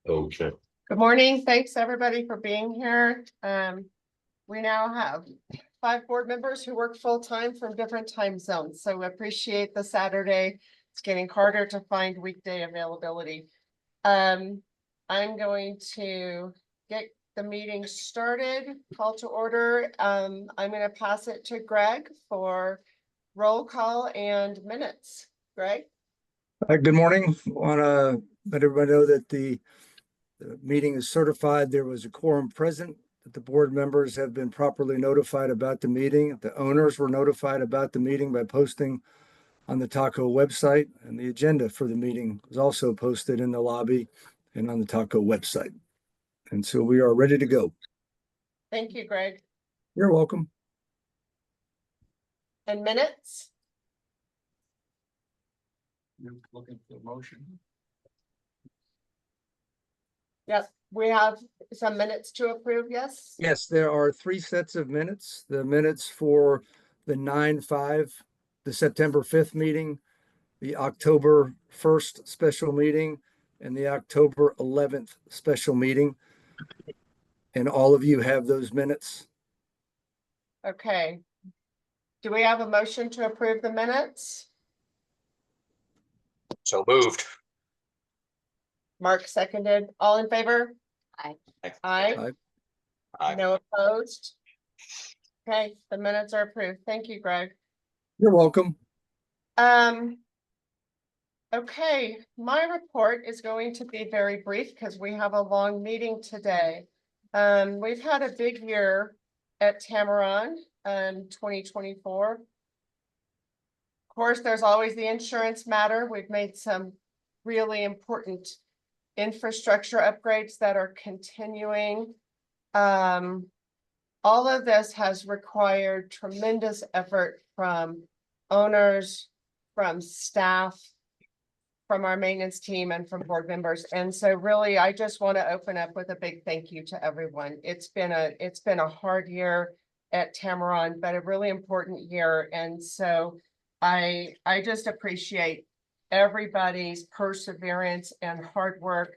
Okay. Good morning. Thanks everybody for being here. We now have 5 board members who work full-time from different time zones, so we appreciate the Saturday. It's getting harder to find weekday availability. I'm going to get the meeting started, call to order. I'm going to pass it to Greg for roll call and minutes. Greg? Good morning. Want to let everybody know that the meeting is certified. There was a quorum present, that the board members have been properly notified about the meeting. The owners were notified about the meeting by posting on the Taco website, and the agenda for the meeting was also posted in the lobby and on the Taco website. And so we are ready to go. Thank you, Greg. You're welcome. And minutes? You're looking for a motion. Yes, we have some minutes to approve, yes? Yes, there are 3 sets of minutes. The minutes for the 9/5, the September 5th meeting, the October 1st special meeting, and the October 11th special meeting. And all of you have those minutes. Okay. Do we have a motion to approve the minutes? So moved. Mark seconded. All in favor? Aye. Aye. Aye. No opposed? Okay, the minutes are approved. Thank you, Greg. You're welcome. Okay, my report is going to be very brief because we have a long meeting today. We've had a big year at Tamarron, 2024. Of course, there's always the insurance matter. We've made some really important infrastructure upgrades that are continuing. All of this has required tremendous effort from owners, from staff, from our maintenance team, and from board members. And so really, I just want to open up with a big thank you to everyone. It's been a hard year at Tamarron, but a really important year. And so I just appreciate everybody's perseverance and hard work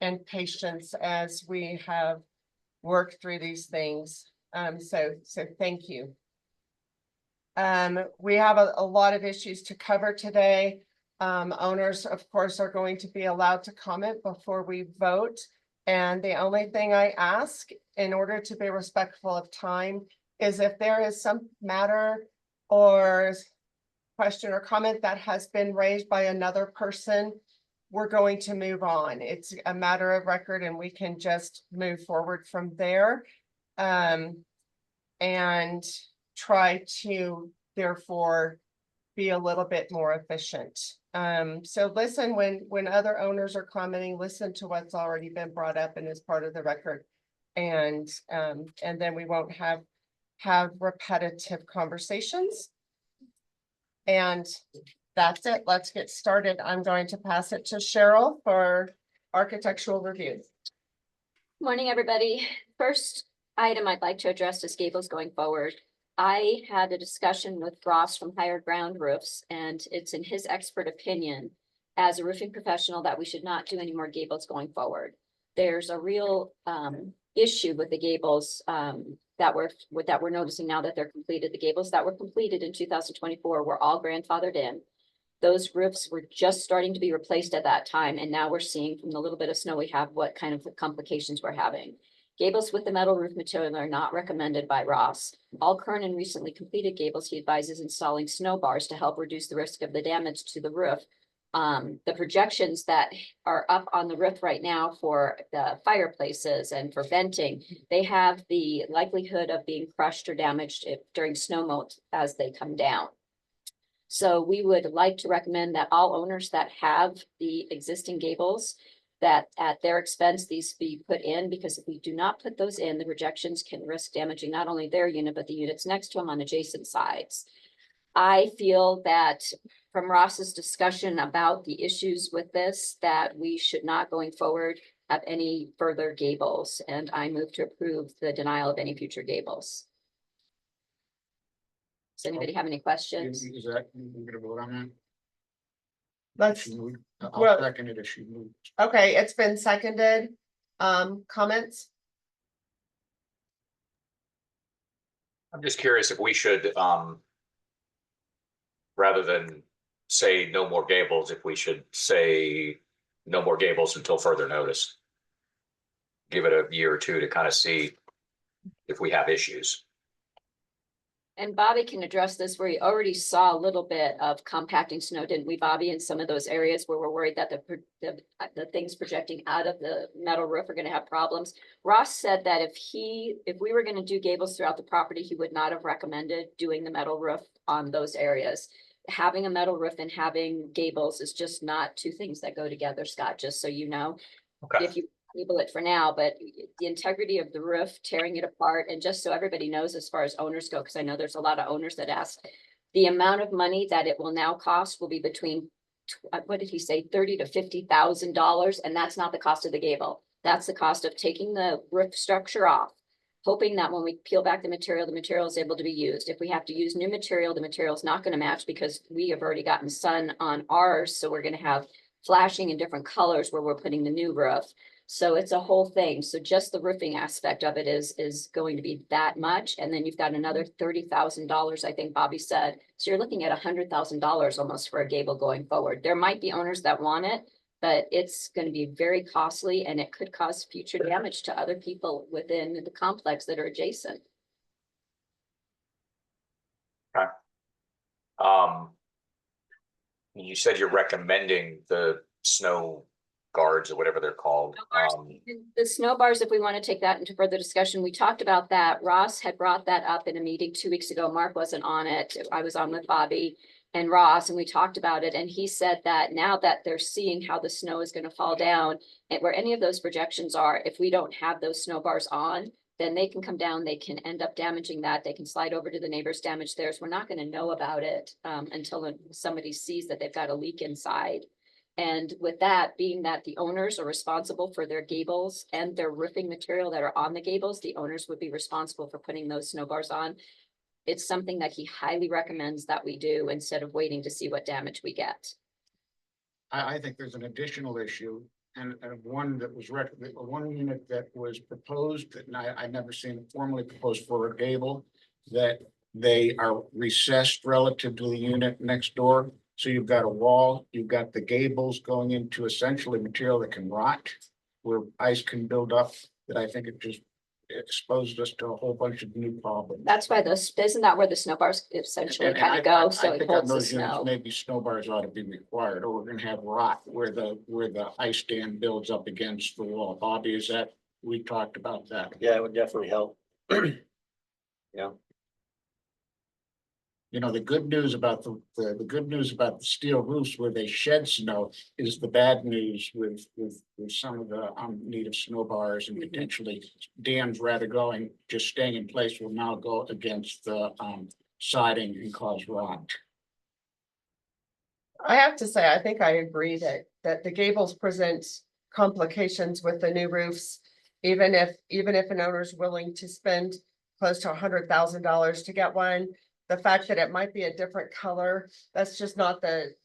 and patience as we have worked through these things. So thank you. We have a lot of issues to cover today. Owners, of course, are going to be allowed to comment before we vote. And the only thing I ask, in order to be respectful of time, is if there is some matter or question or comment that has been raised by another person, we're going to move on. It's a matter of record and we can just move forward from there. And try to therefore be a little bit more efficient. So listen when other owners are commenting, listen to what's already been brought up and is part of the record. And then we won't have repetitive conversations. And that's it. Let's get started. I'm going to pass it to Cheryl for architectural review. Morning, everybody. First item I'd like to address is gables going forward. I had a discussion with Ross from Higher Ground Roofs, and it's in his expert opinion as a roofing professional that we should not do any more gables going forward. There's a real issue with the gables that we're noticing now that they're completed. The gables that were completed in 2024 were all grandfathered in. Those roofs were just starting to be replaced at that time, and now we're seeing from the little bit of snow we have what kind of complications we're having. Gables with the metal roof material are not recommended by Ross. All current and recently completed gables, he advises installing snow bars to help reduce the risk of the damage to the roof. The projections that are up on the roof right now for the fireplaces and for venting, they have the likelihood of being crushed or damaged during snow melt as they come down. So we would like to recommend that all owners that have the existing gables, that at their expense, these be put in, because if we do not put those in, the projections can risk damaging not only their unit, but the units next to them on adjacent sides. I feel that from Ross's discussion about the issues with this, that we should not going forward have any further gables, and I move to approve the denial of any future gables. Does anybody have any questions? Is that, we're gonna vote on that? let's, She moved. I'll Well- second it if she moved. okay, it's been seconded. Comments? I'm just curious if we should, rather than say no more gables, if we should say no more gables until further notice. Give it a year or two to kind of see if we have issues. And Bobby can address this, where you already saw a little bit of compacting snow, didn't we, Bobby, in some of those areas where we're worried that the things projecting out of the metal roof are gonna have problems. Ross said that if we were gonna do gables throughout the property, he would not have recommended doing the metal roof on those areas. Having a metal roof and having gables is just not two things that go together, Scott, just so you know. Okay. If you label it for now, but the integrity of the roof, tearing it apart, and just so everybody knows as far as owners go, because I know there's a lot of owners that ask, the amount of money that it will now cost will be between, what did he say, $30,000 to $50,000, and that's not the cost of the gable. That's the cost of taking the roof structure off, hoping that when we peel back the material is able to be used. If we have to use new material, the material is not going to match because we have already gotten sun on ours, so we're going to have flashing in different colors where we're putting the new roof. So it's a whole thing. So just the roofing aspect of it is going to be that much. And then you've got another $30,000, I think Bobby said. So you're looking at $100,000 almost for a gable going forward. There might be owners that want it, but it's going to be very costly and it could cause future damage to other people within the complex that are adjacent. You said you're recommending the snow guards or whatever they're called. The snow bars, if we want to take that into further discussion, we talked about that. Ross had brought that up in a meeting 2 weeks ago. Mark wasn't on it. I was on with Bobby and Ross, and we talked about it. And he said that now that they're seeing how the snow is going to fall down and where any of those projections are, if we don't have those snow bars on, then they can come down, they can end up damaging that. They can slide over to the neighbors, damage theirs. We're not going to know about it until somebody sees that they've got a leak inside. And with that, being that the owners are responsible for their gables and their roofing material that are on the gables, the owners would be responsible for putting those snow bars on. It's something that he highly recommends that we do instead of waiting to see what damage we get. I think there's an additional issue and one that was one unit that was proposed, and I've never seen it formally proposed for a gable, that they are recessed relative to the unit next door. So you've got a wall, you've got the gables going into essentially material that can rot, where ice can build up, that I think it just exposed us to a whole bunch of new problems. That's why isn't that where the snow bars essentially kind of go? So it holds the snow. Maybe snow bars ought to be required, or we're gonna have rot where the ice dam builds up against the wall. Bobby, is that, we talked about that? Yeah, it would definitely help. Yeah, You know, the good news about the good news about the steel roofs where they shed snow is the bad news with some of the need of snow bars and potentially dams rather just staying in place will now go against the siding and cause rot. I have to say, I think I agree that the gables present complications with the new roofs. Even if an owner's willing to spend close to $100,000 to get one, the fact that it might be a different color, that's just not the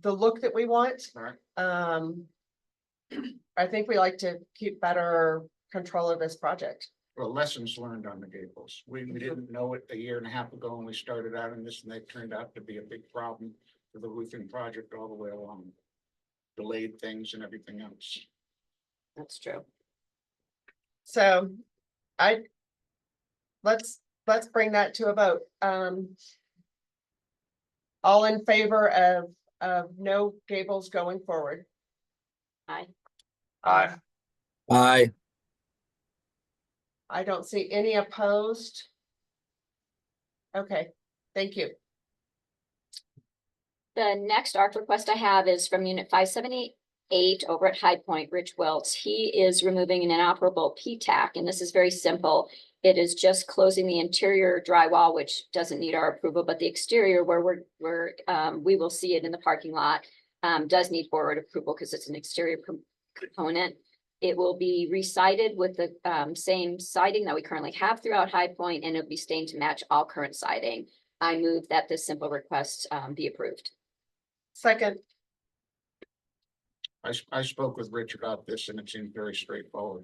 look that we want. Right. I think we like to keep better control of this project. Well, lessons learned on the gables. We didn't know it a year and a half ago when we started out in this, and they turned out to be a big problem for the roofing project all the way along. Delayed things and everything else. That's true. So let's bring that to a vote. All in favor of no gables going forward? Aye. Aye. Aye. I don't see any opposed. Okay, thank you. The next ARC request I have is from Unit 578 over at High Point, Rich Welts. He is removing an inoperable P-tack, and this is very simple. It is just closing the interior drywall, which doesn't need our approval, but the exterior where we will see it in the parking lot does need board approval because it's an exterior component. It will be re-sided with the same siding that we currently have throughout High Point, and it'll be stained to match all current siding. I move that this simple request be approved. Second, I spoke with Rich about this and it seemed very straightforward.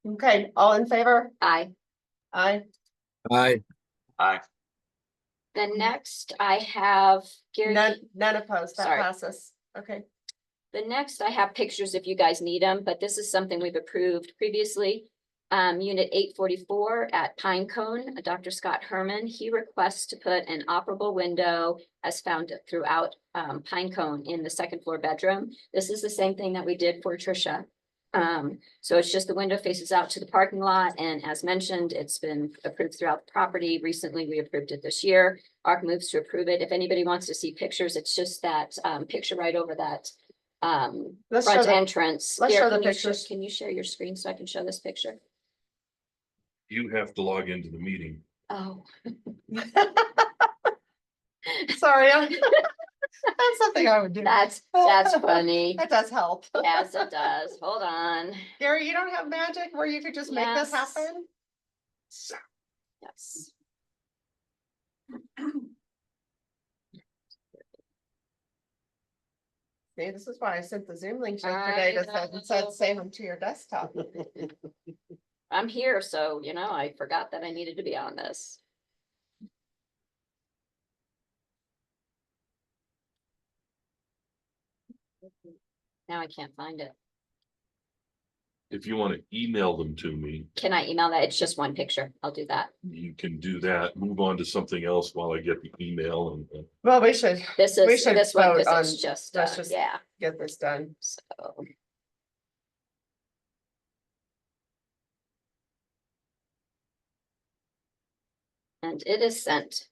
okay, all in favor? Aye. Aye. Aye. Aye. Then next I have Gary. None opposed, that Sorry. passes. Okay, The next, I have pictures if you guys need them, but this is something we've approved previously. Unit 844 at Pine Cone, Dr. Scott Herman, he requests to put an operable window as found throughout Pine Cone in the second floor bedroom. This is the same thing that we did for Tricia. So it's just the window faces out to the parking lot, and as mentioned, it's been approved throughout the property. Recently, we approved it this year. ARC moves to approve it. If anybody wants to see pictures, it's just that picture right over that let's show front the, entrance. let's Here, show the can you pictures. Can you share your screen so I can show this picture? You have to log into the meeting. Oh, sorry, that's something I would do. that's funny. That does help. Yes, it does. Hold on. Gary, you don't have magic where you could just make this Yes. happen? Yes. See, this is why I sent the Zoom links I yesterday to said know. save them to your desktop. I'm here, so I forgot that I needed to be on this. Now I can't find it. If you want to email them to me, Can I email that? It's just one picture. I'll do that. you can do that. Move on to something else while I get the email and Well, we should This We is should this one, vote because it's on- just, let's just- yeah, get this done. so. And it is sent.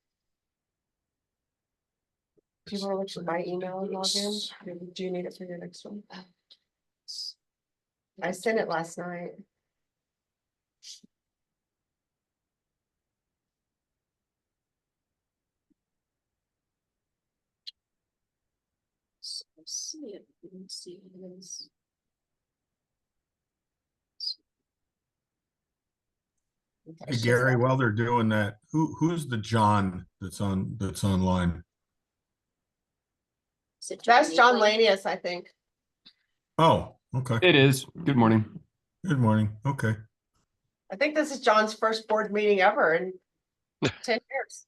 Do you want to look at my email and log in? Do you need it for your next one? I sent it last night. So, see it. Let's see what it is. Okay, Hey it's Gary, just- while they're doing that, who's the John that's online? Is it That's John Laney? Lanius, I think. Oh, okay. It is. Good morning. Good morning. Okay. I think this is John's first board meeting ever in 10 years.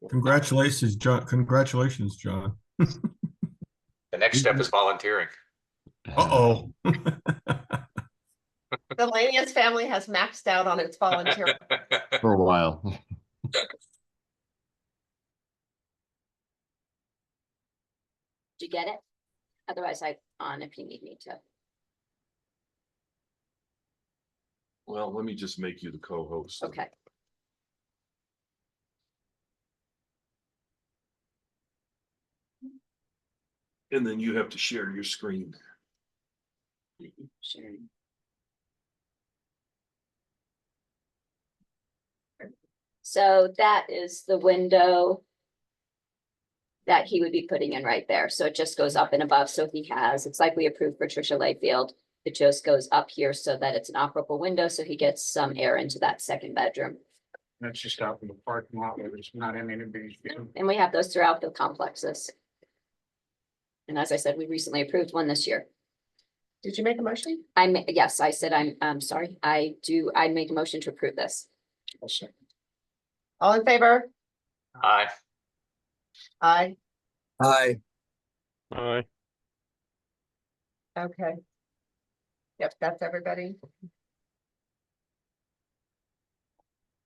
Congratulations, John. Congratulations, John. The next step is volunteering. Uh-oh. The Lanius family has maxed out on its volunteer. For a while. Did you get it? Otherwise, I on if you need me to. well, let me just make you the co-host. Okay. And then you have to share your screen. Sure. So that is the window that he would be putting in right there. So it just goes up and above. So it's like we approved for Tricia Layfield. It just goes up here so that it's an operable window. So he gets some air into that second bedroom. That's just out in the parking lot where there's not anybody's view. And we have those throughout the complexes. And as I said, we recently approved one this year. Did you make a motion? Yes, I said, I'm sorry. I make a motion to approve this. I'll second. All in favor? Aye. Aye. Aye. Aye. Okay. Yep, that's everybody.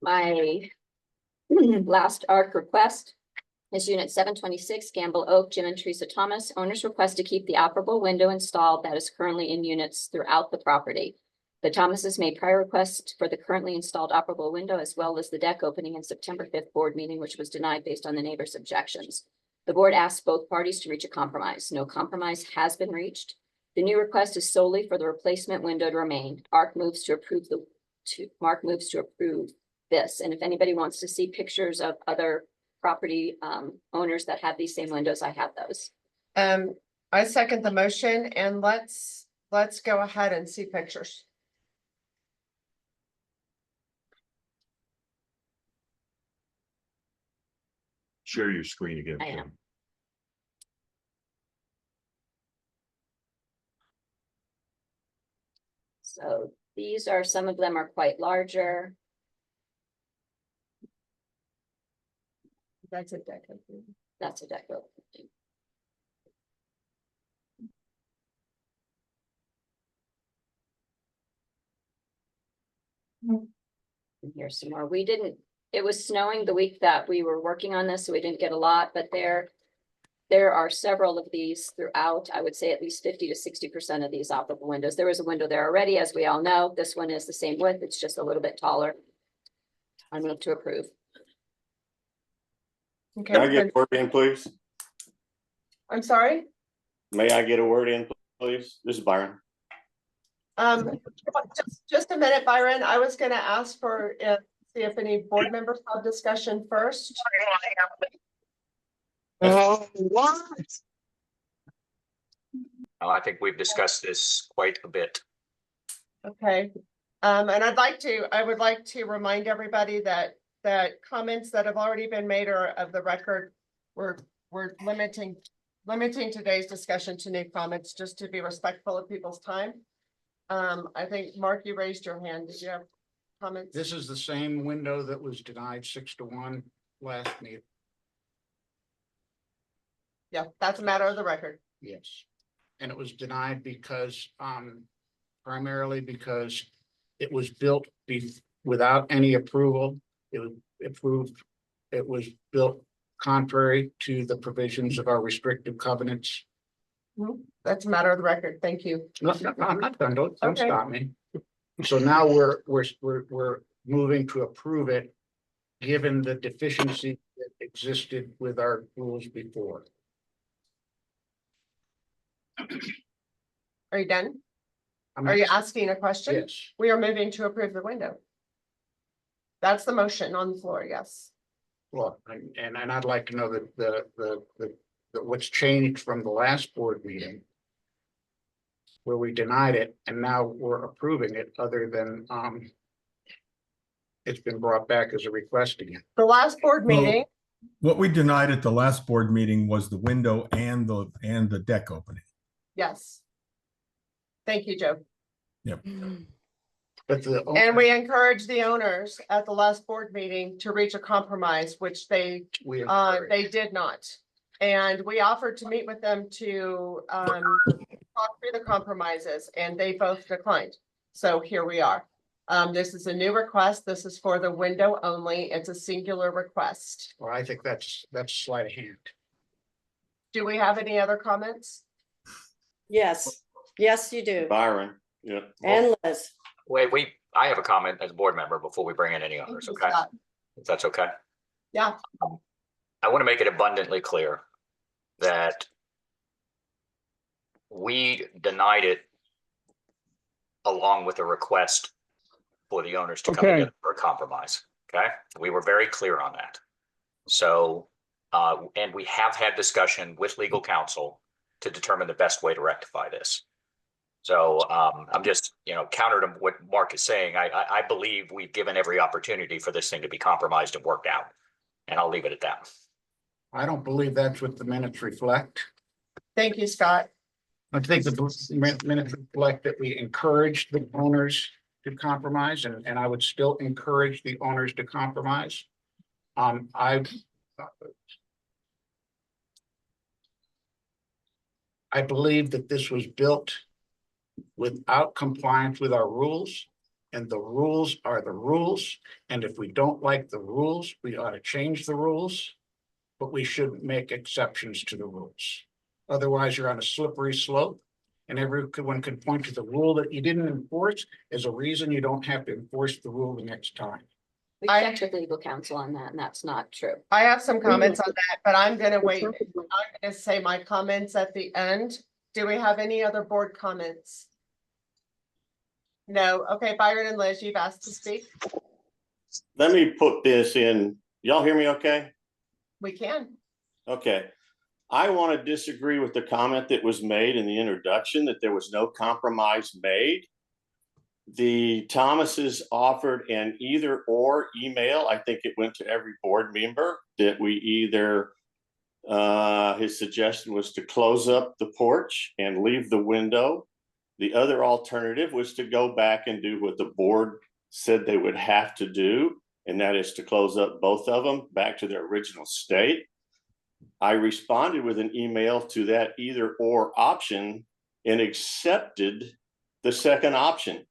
My last ARC request is unit 726 Gamble Oak, Jim and Teresa Thomas. Owners request to keep the operable window installed that is currently in units throughout the property. The Thomases made prior requests for the currently installed operable window as well as the deck opening in September 5th board meeting, which was denied based on the neighbors' objections. The board asked both parties to reach a compromise. No compromise has been reached. The new request is solely for the replacement window to remain. Mark moves to approve this. And if anybody wants to see pictures of other property owners that have these same windows, I have those. I second the motion and let's go ahead and see pictures. share your screen again, I Kim. am. So these are, some of them are quite larger. That's a deck opening. That's a deck opening. And here's some more. We didn't, it was snowing the week that we were working on this, so we didn't get a lot, but there are several of these throughout. I would say at least 50 to 60% of these operable windows. There was a window there already, as we all know. This one is the same width. It's just a little bit taller. I move to approve. Okay, Can I get a word in, please? I'm sorry. May I get a word in, please? This is Byron. Just a minute, Byron. I was gonna ask for, see if any board members have discussion first. I think we've discussed this quite a bit. Okay, and I would like to remind everybody that comments that have already been made are of the record. We're limiting today's discussion to new comments, just to be respectful of people's time. I think, Mark, you raised your hand. Did you have comments? This is the same window that was denied 6-1 last meeting. Yeah, that's a matter of the record. Yes. And it was denied because, primarily because it was built without any approval. It was approved, it was built contrary to the provisions of our restrictive covenants. That's a matter of the record. Thank you. No, I'm not done. Don't Okay. stop me. So now we're moving to approve it, given the deficiency that existed with our rules before. Are you done? I'm Are you not- asking a question? Yes. We are moving to approve the window. That's the motion on the floor, yes. Well, and I'd like to know that what's changed from the last board meeting, where we denied it, and now we're approving it, other than, it's been brought back as a request again. The last board Well- meeting, What we denied at the last board meeting was the window and the deck opening. yes. Thank you, Joe. But the. And we encouraged the owners at the last board meeting to reach a compromise, which they did not. And we offered to meet with them to talk through the compromises, and they both declined. So here we are. This is a new request. This is for the window only. It's a singular request. Well, I think that's sleight of hand. Do we have any other comments? Yes, yes, you do. Byron, yeah. And Liz. Wait, I have a comment as a board member before we bring in any others, okay? If that's okay. Yeah. I want to make it abundantly clear that we denied it along with a request for the owners to come together for a compromise, okay? We were very clear on that. So, and we have had discussion with legal counsel to determine the best way to rectify this. So I'm just, counter to what Mark is saying. I believe we've given every opportunity for this thing to be compromised and worked out. And I'll leave it at that. I don't believe that's what the minutes reflect. Thank you, Scott. I think the minutes reflect that we encouraged the owners to compromise, and I would still encourage the owners to compromise. I believe that this was built without compliance with our rules, and the rules are the rules. And if we don't like the rules, we ought to change the rules, but we shouldn't make exceptions to the rules. Otherwise, you're on a slippery slope, and everyone can point to the rule that you didn't enforce as a reason you don't have to enforce the rule the next time. We I- checked with legal counsel on that, and that's not true. I have some comments on that, but I'm gonna wait. I'm gonna say my comments at the end. Do we have any other board comments? No. Okay, Byron and Liz, you've asked to speak. Let me put this in. Y'all hear me okay? We can. Okay. I want to disagree with the comment that was made in the introduction that there was no compromise made. the Thomases offered an either or email. I think it went to every board member that we either, his suggestion was to close up the porch and leave the window. The other alternative was to go back and do what the board said they would have to do, and that is to close up both of them back to their original state. I responded with an email to that either or option and accepted the second option.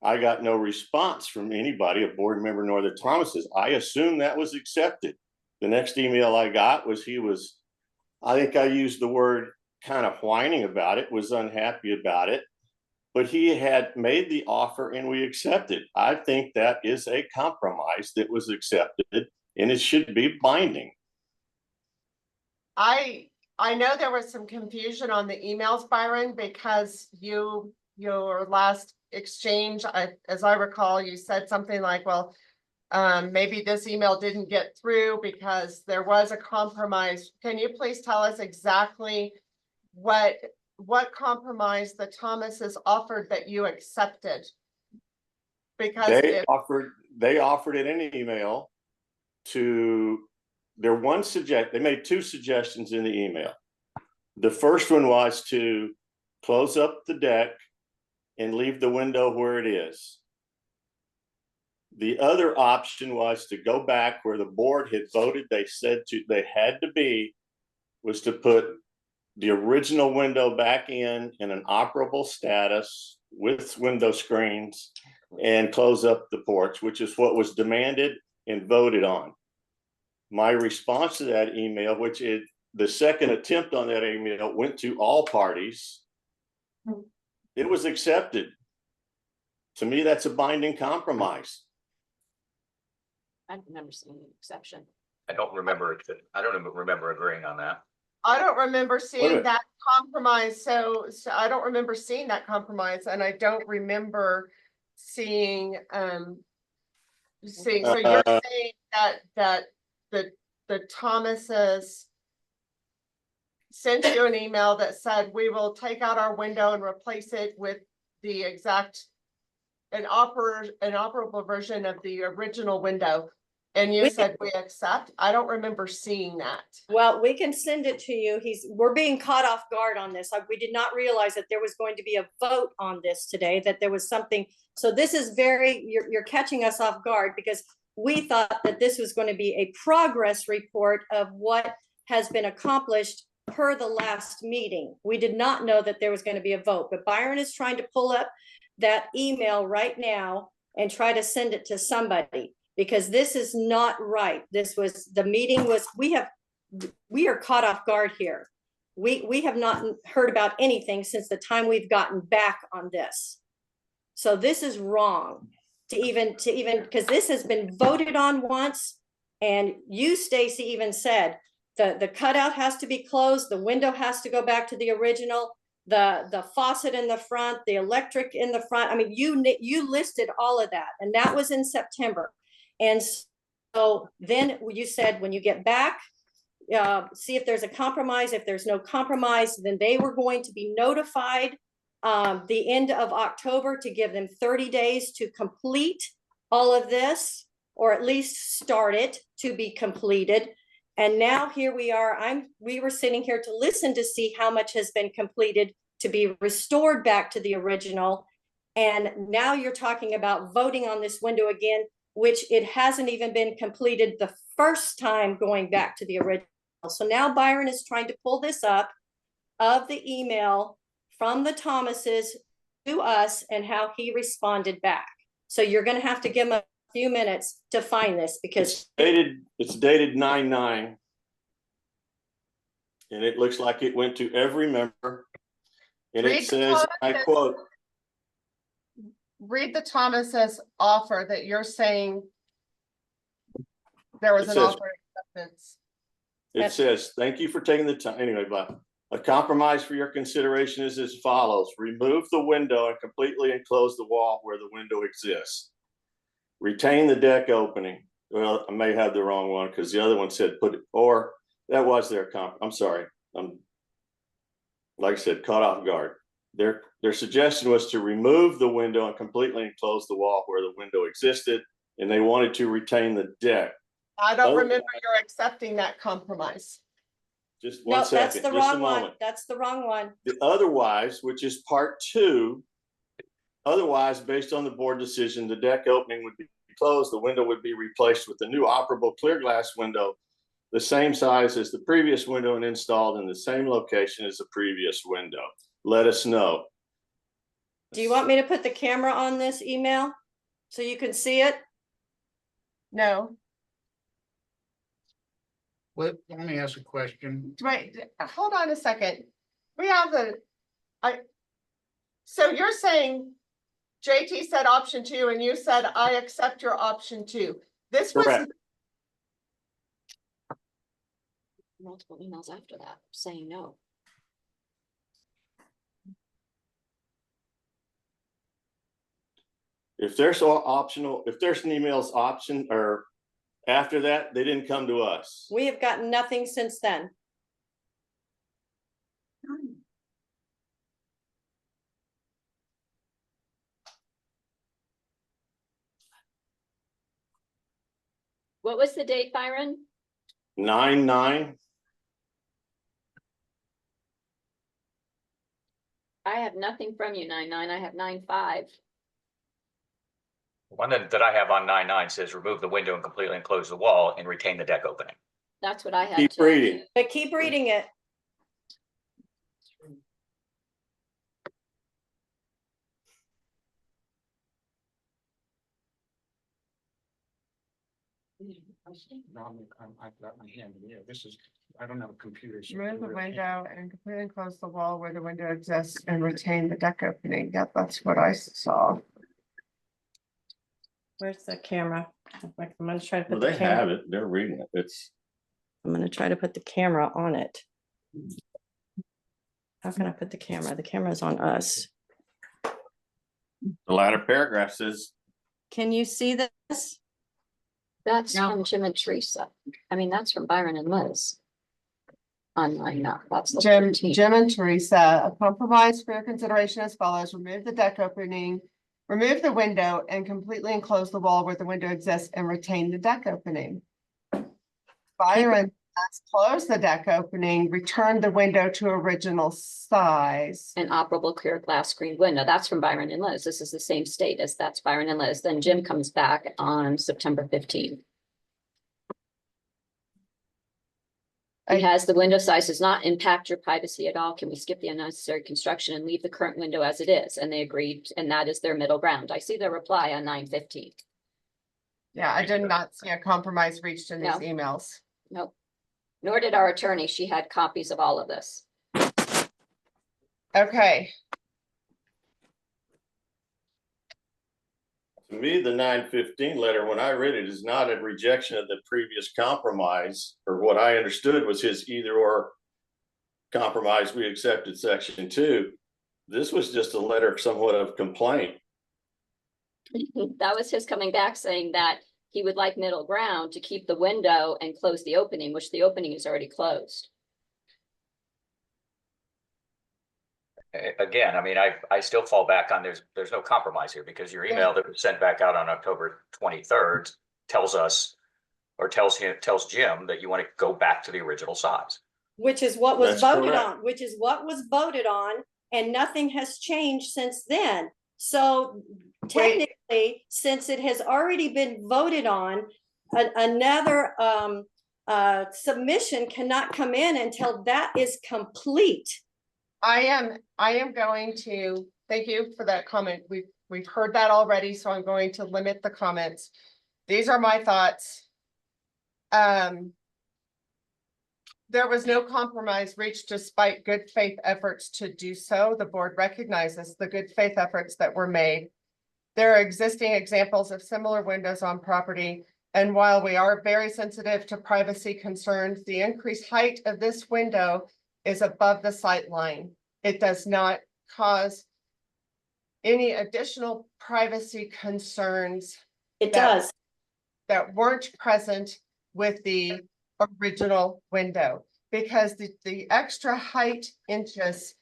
I got no response from anybody, a board member nor the Thomases. I assumed that was accepted. The next email I got was I think I used the word kind of whining about it, was unhappy about it, but he had made the offer and we accepted. I think that is a compromise that was accepted and it should be binding. I know there was some confusion on the emails, Byron, because your last exchange, as I recall, you said something like, well, maybe this email didn't get through because there was a compromise. Can you please tell us exactly what compromise the Thomases offered that you accepted? Because they offered in an email to they made two suggestions in the email. The first one was to close up the deck and leave the window where it is. The other option was to go back where the board had voted they had to be, was to put the original window back in an operable status with window screens and close up the porch, which is what was demanded and voted on. My response to that email, the second attempt on that email went to all parties. It was accepted. To me, that's a binding compromise. I remember seeing an exception. I don't remember agreeing on that. I don't remember Wait a seeing minute. that compromise. So I don't remember seeing that compromise, and I don't remember seeing, so you're saying that the Thomases sent you an email that said, we will take out our window and replace it with the exact an operable version of the original window. And you said we accept? I don't remember seeing that. Well, we can send it to you. We're being caught off guard on this. We did not realize that there was going to be a vote on this today, that there was something. So this is you're catching us off guard, because we thought that this was going to be a progress report of what has been accomplished per the last meeting. We did not know that there was going to be a vote, but Byron is trying to pull up that email right now and try to send it to somebody, because this is not right. We are caught off guard here. We have not heard about anything since the time we've gotten back on this. So this is wrong to even, because this has been voted on once, and you, Stacy, even said the cutout has to be closed, the window has to go back to the original, the faucet in the front, the electric in the front. I mean, you listed all of that, and that was in September. And so then you said, when you get back, see if there's a compromise. If there's no compromise, then they were going to be notified the end of October to give them 30 days to complete all of this, or at least start it to be completed. And now here we are. We were sitting here to listen to see how much has been completed to be restored back to the original. And now you're talking about voting on this window again, which it hasn't even been completed the first time going back to the original. So now Byron is trying to pull this up of the email from the Thomases to us and how he responded back. So you're going to have to give him a few minutes to find this, because it's dated 9/9. And it looks like it went to every member. And it says, I quote, Read the Thomases offer that you're saying there was an offer of acceptance. it says, thank you for taking the time. Anyway, but a compromise for your consideration is as follows: remove the window and completely enclose the wall where the window exists. Retain the deck opening. Well, I may have the wrong one, because the other one said or that was their I'm sorry. I'm, like I said, caught off guard. Their suggestion was to remove the window and completely enclose the wall where the window existed, and they wanted to retain the deck. I don't Oh. remember you're accepting that compromise. Just No, one that's second, the just a wrong one. moment. That's the wrong one. The otherwise, which is part two, otherwise, based on the board decision, the deck opening would be closed, the window would be replaced with a new operable clear glass window, the same size as the previous window and installed in the same location as the previous window. Let us know. Do you want me to put the camera on this email so you can see it? No, Let me ask a question. wait, hold on a second. We have so you're saying JT said option 2 and you said, I accept your option 2. This was, Correct. Multiple emails after that saying no. If there's optional, if there's an email's option or after that, they didn't come to us. We have gotten nothing since then. What was the date, Byron? 9/9. I have nothing from you, 9/9. I have 9/5. One that I have on 9/9 says remove the window and completely enclose the wall and retain the deck opening. That's what I had. Keep too. reading. But keep reading it. No, I've got my hand in the air. This is, I don't have a computer. so- remove the window and completely close the wall where the window exists and retain the deck opening. Yep, that's what I saw. Where's the camera? I'm gonna try to Well, put the they camera. have it. They're reading it. It's I'm gonna try to put the camera on it. How can I put the camera? The camera's on us. the latter paragraph says, Can you see this? That's from Jim and Teresa. I mean, that's from Byron and Liz. Online, no, that's the Jim, 13th. Jim and Teresa, a compromise for your consideration as follows: remove the deck opening, remove the window and completely enclose the wall where the window exists and retain the deck opening. Byron has closed the deck opening, return the window to original size. An operable clear glass screen window. That's from Byron and Liz. This is the same state as that's Byron and Liz. Then Jim comes back on September 15th. He has the window size does not impact your privacy at all. Can we skip the unnecessary construction and leave the current window as it is? And they agreed, and that is their middle ground. I see their reply on 9/15. Yeah, I did not see a compromise reached in these No. emails. Nope. Nor did our attorney. She had copies of all of this. Okay, to me, the 9/15 letter, when I read it, is not a rejection of the previous compromise, or what I understood was his either or compromise. We accepted section 2. This was just a letter somewhat of complaint. That was his coming back saying that he would like middle ground to keep the window and close the opening, which the opening is already closed. Again, I mean, I still fall back on there's no compromise here because your email that was sent back out on October 23rd tells us or tells Jim that you want to go back to the original size. Which is what was That's voted correct. on, which is what was voted on, and nothing has changed since then. So technically, since it has already been voted on, another submission cannot come in until that is complete. I am going to, thank you for that comment. We've heard that already, so I'm going to limit the comments. These are my thoughts. There was no compromise reached despite good faith efforts to do so. The board recognizes the good faith efforts that were made. There are existing examples of similar windows on property. And while we are very sensitive to privacy concerns, the increased height of this window is above the sight line. It does not cause any additional privacy concerns It That- does. that weren't present with the original window. Because the extra height inches,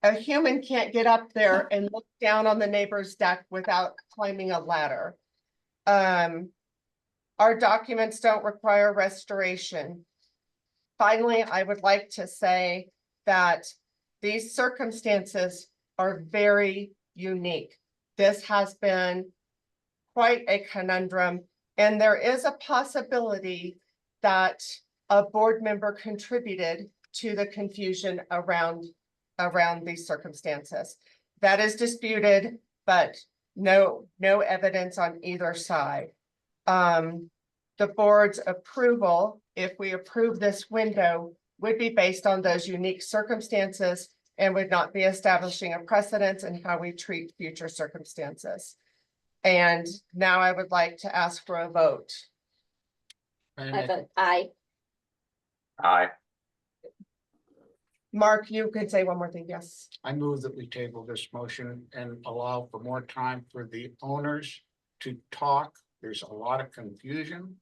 a human can't get up there and look down on the neighbor's deck without climbing a ladder. Our documents don't require restoration. Finally, I would like to say that these circumstances are very unique. This has been quite a conundrum, and there is a possibility that a board member contributed to the confusion around these circumstances. That is disputed, but no evidence on either side. The board's approval, if we approve this window, would be based on those unique circumstances and would not be establishing a precedent in how we treat future circumstances. And now I would like to ask for a vote. I vote aye. Aye. Mark, you could say one more thing, yes. I move that we table this motion and allow for more time for the owners to talk. There's a lot of confusion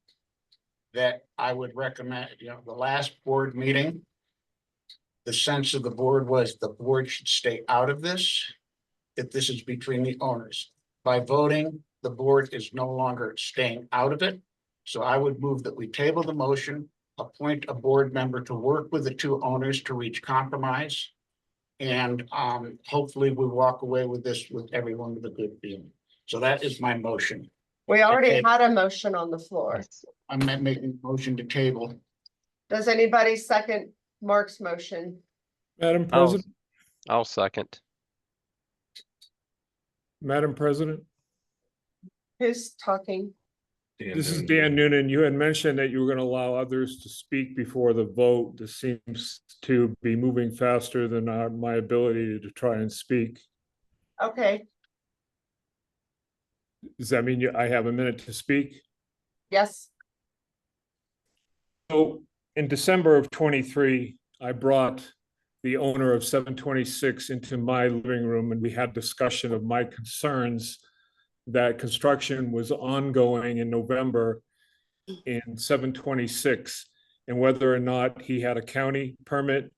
that I would recommend, the last board meeting, the sense of the board was the board should stay out of this, if this is between the owners. By voting, the board is no longer staying out of it. So I would move that we table the motion, appoint a board member to work with the two owners to reach compromise. And hopefully we walk away with this with everyone with a good feeling. So that is my motion. We already Okay. had a motion on the floor. I'm making a motion to table. Does anybody second Mark's motion? Madam I'll- President, I'll second. Madam President, Who's talking? this is Dan Noonan. You had mentioned that you were going to allow others to speak before the vote. This seems to be moving faster than my ability to try and speak. Okay, Does that mean I have a minute to speak? yes, So in December of 23, I brought the owner of 726 into my living room and we had discussion of my concerns that construction was ongoing in November in 726 and whether or not he had a county permit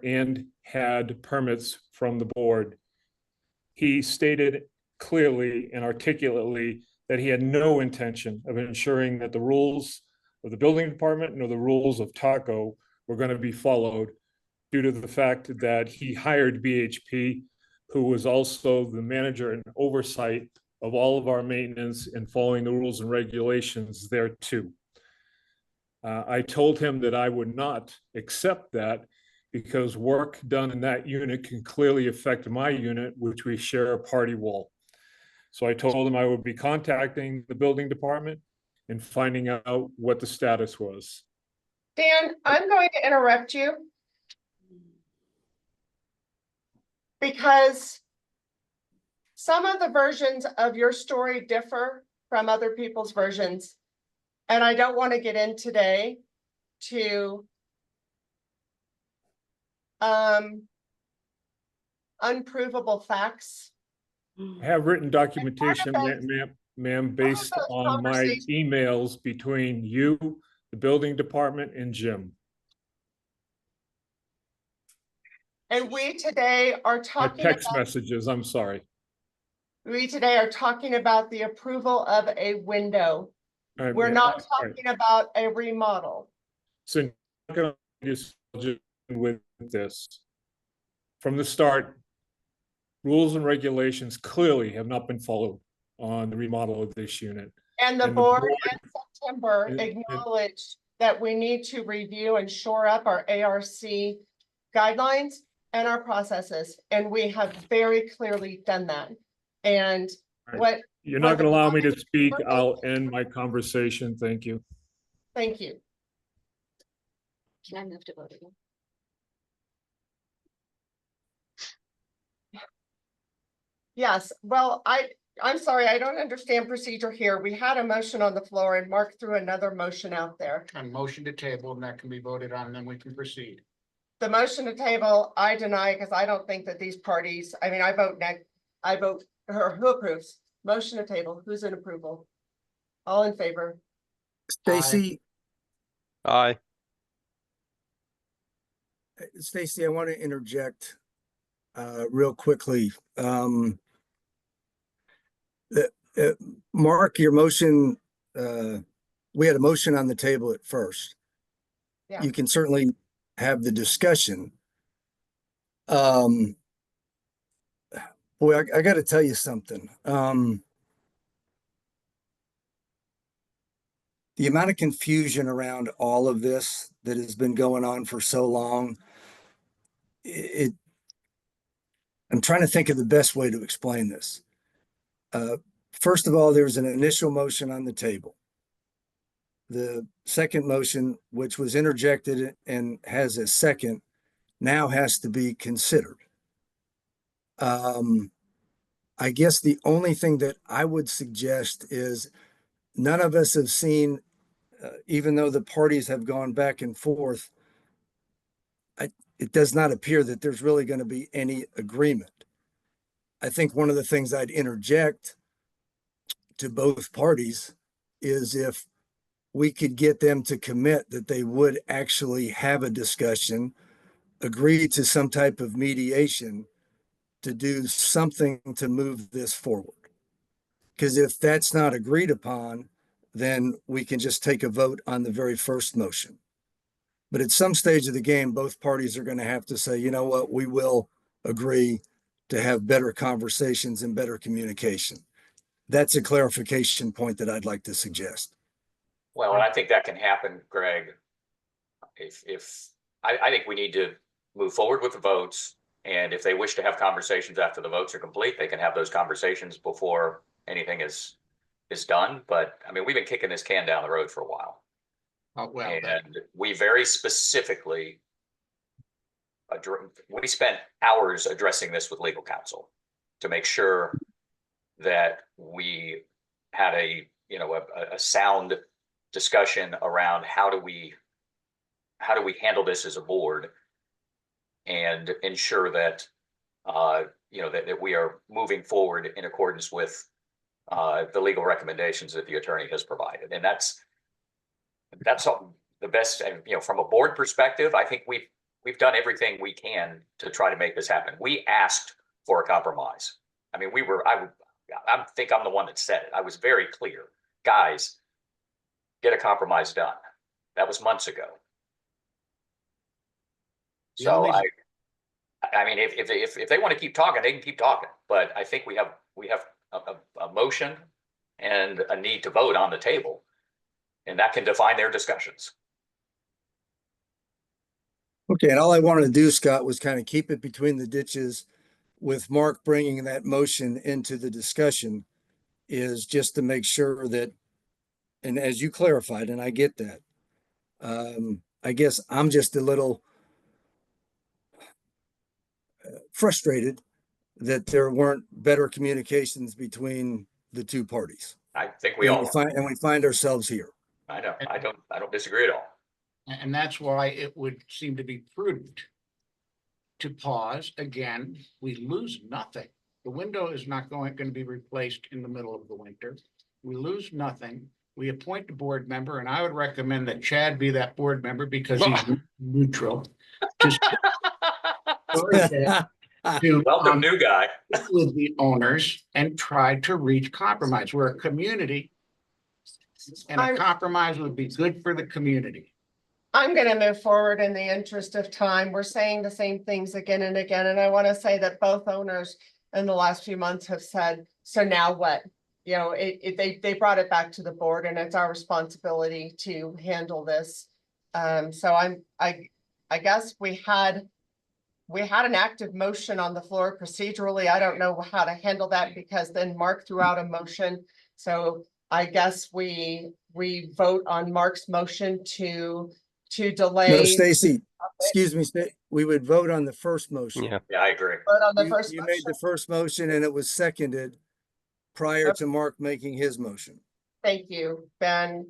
and had permits from the board. He stated clearly and articulately that he had no intention of ensuring that the rules of the building department nor the rules of TACO were going to be followed due to the fact that he hired BHP, who was also the manager and oversight of all of our maintenance and following the rules and regulations there too. I told him that I would not accept that because work done in that unit can clearly affect my unit, which we share a party wall. So I told him I would be contacting the building department and finding out what the status was. Dan, I'm going to interrupt you. Because some of the versions of your story differ from other people's versions. And I don't want to get in today to unprovable facts. I have written documentation, ma'am, based those on my conversations- emails between you, the building department, and Jim. And we today are My talking text about, messages, I'm sorry. we today are talking about the approval of a window. All right, We're ma'am. not All right. talking about a remodel. So I'm gonna just with this. From the start, rules and regulations clearly have not been followed on the remodel of this unit. And the And the board board- in September and- acknowledged that we need to review and shore up our ARC guidelines and our processes, and we have very clearly done that. And Right. what, You're not gonna allow me to speak, Okay. I'll end my conversation, thank you. thank you. Can I move to vote again? Yes, well, I'm sorry, I don't understand procedure here. We had a motion on the floor and Mark threw another motion out there. A motion to table and that can be voted on, and then we can proceed. The motion to table, I deny because I don't think that these parties, I mean, I vote, or who approves? Motion to table, who's in approval? All in favor? Stacy, Aye. Stacy, I want to interject. real quickly. Mark, your motion, we had a motion on the table at first. Yeah. You can certainly have the discussion. Boy, I got to tell you something. The amount of confusion around all of this that has been going on for so long, I'm trying to think of the best way to explain this. First of all, there's an initial motion on the table. The second motion, which was interjected and has a second, now has to be considered. I guess the only thing that I would suggest is none of us have seen, even though the parties have gone back and forth, it does not appear that there's really going to be any agreement. I think one of the things I'd interject to both parties is if we could get them to commit that they would actually have a discussion, agree to some type of mediation to do something to move this forward. Because if that's not agreed upon, then we can just take a vote on the very first motion. But at some stage of the game, both parties are going to have to say, you know what, we will agree to have better conversations and better communication. That's a clarification point that I'd like to suggest. Well, and I think that can happen, Greg. I think we need to move forward with the votes. And if they wish to have conversations after the votes are complete, they can have those conversations before anything is done. But I mean, we've been kicking this can down the road for a while. Well, And we very specifically, we spent hours addressing this with legal counsel to make sure that we had a sound discussion around how do we handle this as a board and ensure that that we are moving forward in accordance with the legal recommendations that the attorney has provided. And that's the best. And from a board perspective, I think we've done everything we can to try to make this happen. We asked for a compromise. I mean, I think I'm the one that said it. I was very clear, guys, get a compromise done. That was months ago. So I mean, if they want to keep talking, they can keep talking. But I think we have a motion and a need to vote on the table, and that can define their discussions. Okay, and all I wanted to do, Scott, was kind of keep it between the ditches with Mark bringing that motion into the discussion, is just to make sure that, and as you clarified, and I get that, I guess I'm just a little frustrated that there weren't better communications between the two parties. I think we all we find ourselves here. I know. I don't disagree at all. And that's why it would seem to be prudent to pause. Again, we lose nothing. The window is not going to be replaced in the middle of the winter. We lose nothing. We appoint the board member, and I would recommend that Chad be that board member because he's neutral. Welcome, new guy. With the owners and try to reach compromise. We're a community, and a compromise would be good for the community. I'm going to move forward in the interest of time. We're saying the same things again and again. And I want to say that both owners in the last few months have said, so now what? They brought it back to the board, and it's our responsibility to handle this. So I guess we had an active motion on the floor procedurally. I don't know how to handle that because then Mark threw out a motion. So I guess we vote on Mark's motion to delay. No, Stacy, excuse me, we would vote on the first motion. Yeah. Yeah, I agree. Vote on the first You made motion. the first motion and it was seconded prior to Mark making his motion. Thank you, Ben.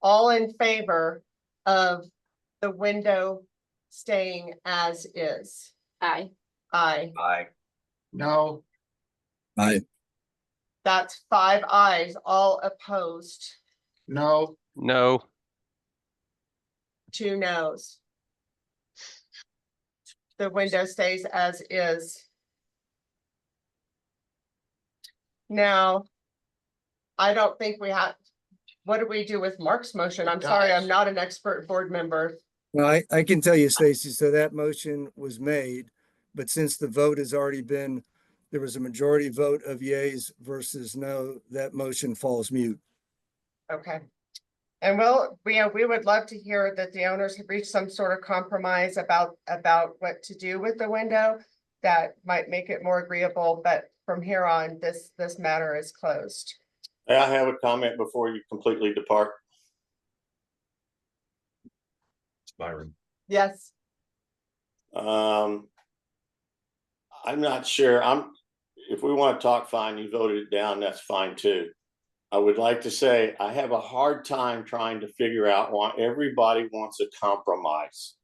All in favor of the window staying as is? Aye. Aye. Aye. No, That's 5 ayes, all opposed, no, No. 2 noes. the window stays as is. Now, I don't think we have, what do we do with Mark's motion? I'm sorry, I'm does. not an expert board member. No, I can tell you, Stacy, so that motion was made, but since the vote has already been, there was a majority vote of yays versus no, that motion falls mute. Okay. And we would love to hear that the owners have reached some sort of compromise about what to do with the window that might make it more agreeable, but from here on, this matter is closed. May I have a comment before you completely depart? Byron. Yes, I'm not sure. If we want to talk, fine, you voted it down, that's fine too. I would like to say, I have a hard time trying to figure out why everybody wants a compromise.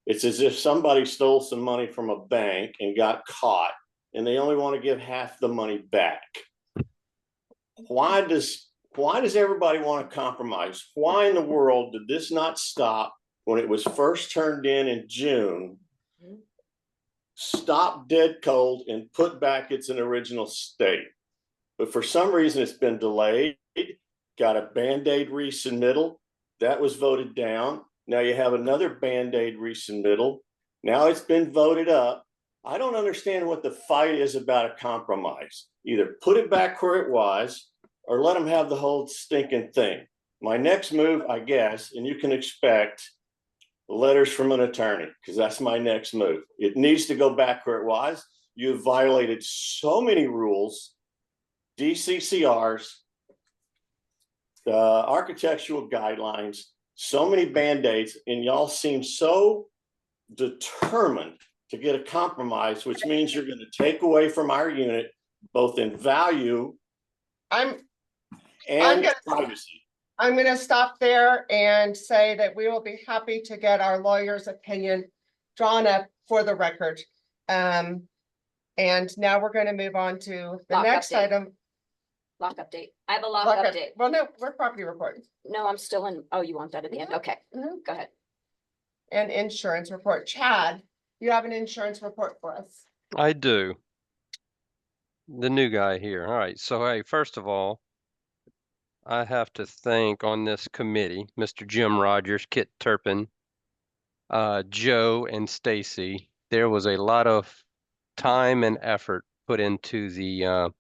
It's as if somebody stole some money from a bank and got caught, and they only want to give half the money back. Why does everybody want to compromise? Why in the world did this not stop when it was first turned in June? Stop dead cold and put back its original state. But for some reason, it's been delayed, got a Band-Aid resubmittal, that was voted down. Now you have another Band-Aid resubmittal. Now it's been voted up. I don't understand what the fight is about a compromise. Either put it back where it was or let them have the whole stinking thing. My next move, I guess, and you can expect letters from an attorney, because that's my next move. It needs to go back where it was. You've violated so many rules, DCCRs, the architectural guidelines, so many Band-Aids, and y'all seem so determined to get a compromise, which means you're going to take away from our unit, both in value and privacy. I'm going to stop there and say that we will be happy to get our lawyer's opinion drawn up for the record. And now we're going to move on to the Lock next update. item. Lock update. I have a lock Lock up- update. Well, no, we're property report No, I'm still in, oh, you want that at the end? Okay, Mhm. go ahead. and insurance report. Chad, you have an insurance report for us. I do. The new guy here. All right. So, hey, first of all, I have to thank on this committee, Mr. Jim Rogers, Kit Turpin, Joe, and Stacy. There was a lot of time and effort put into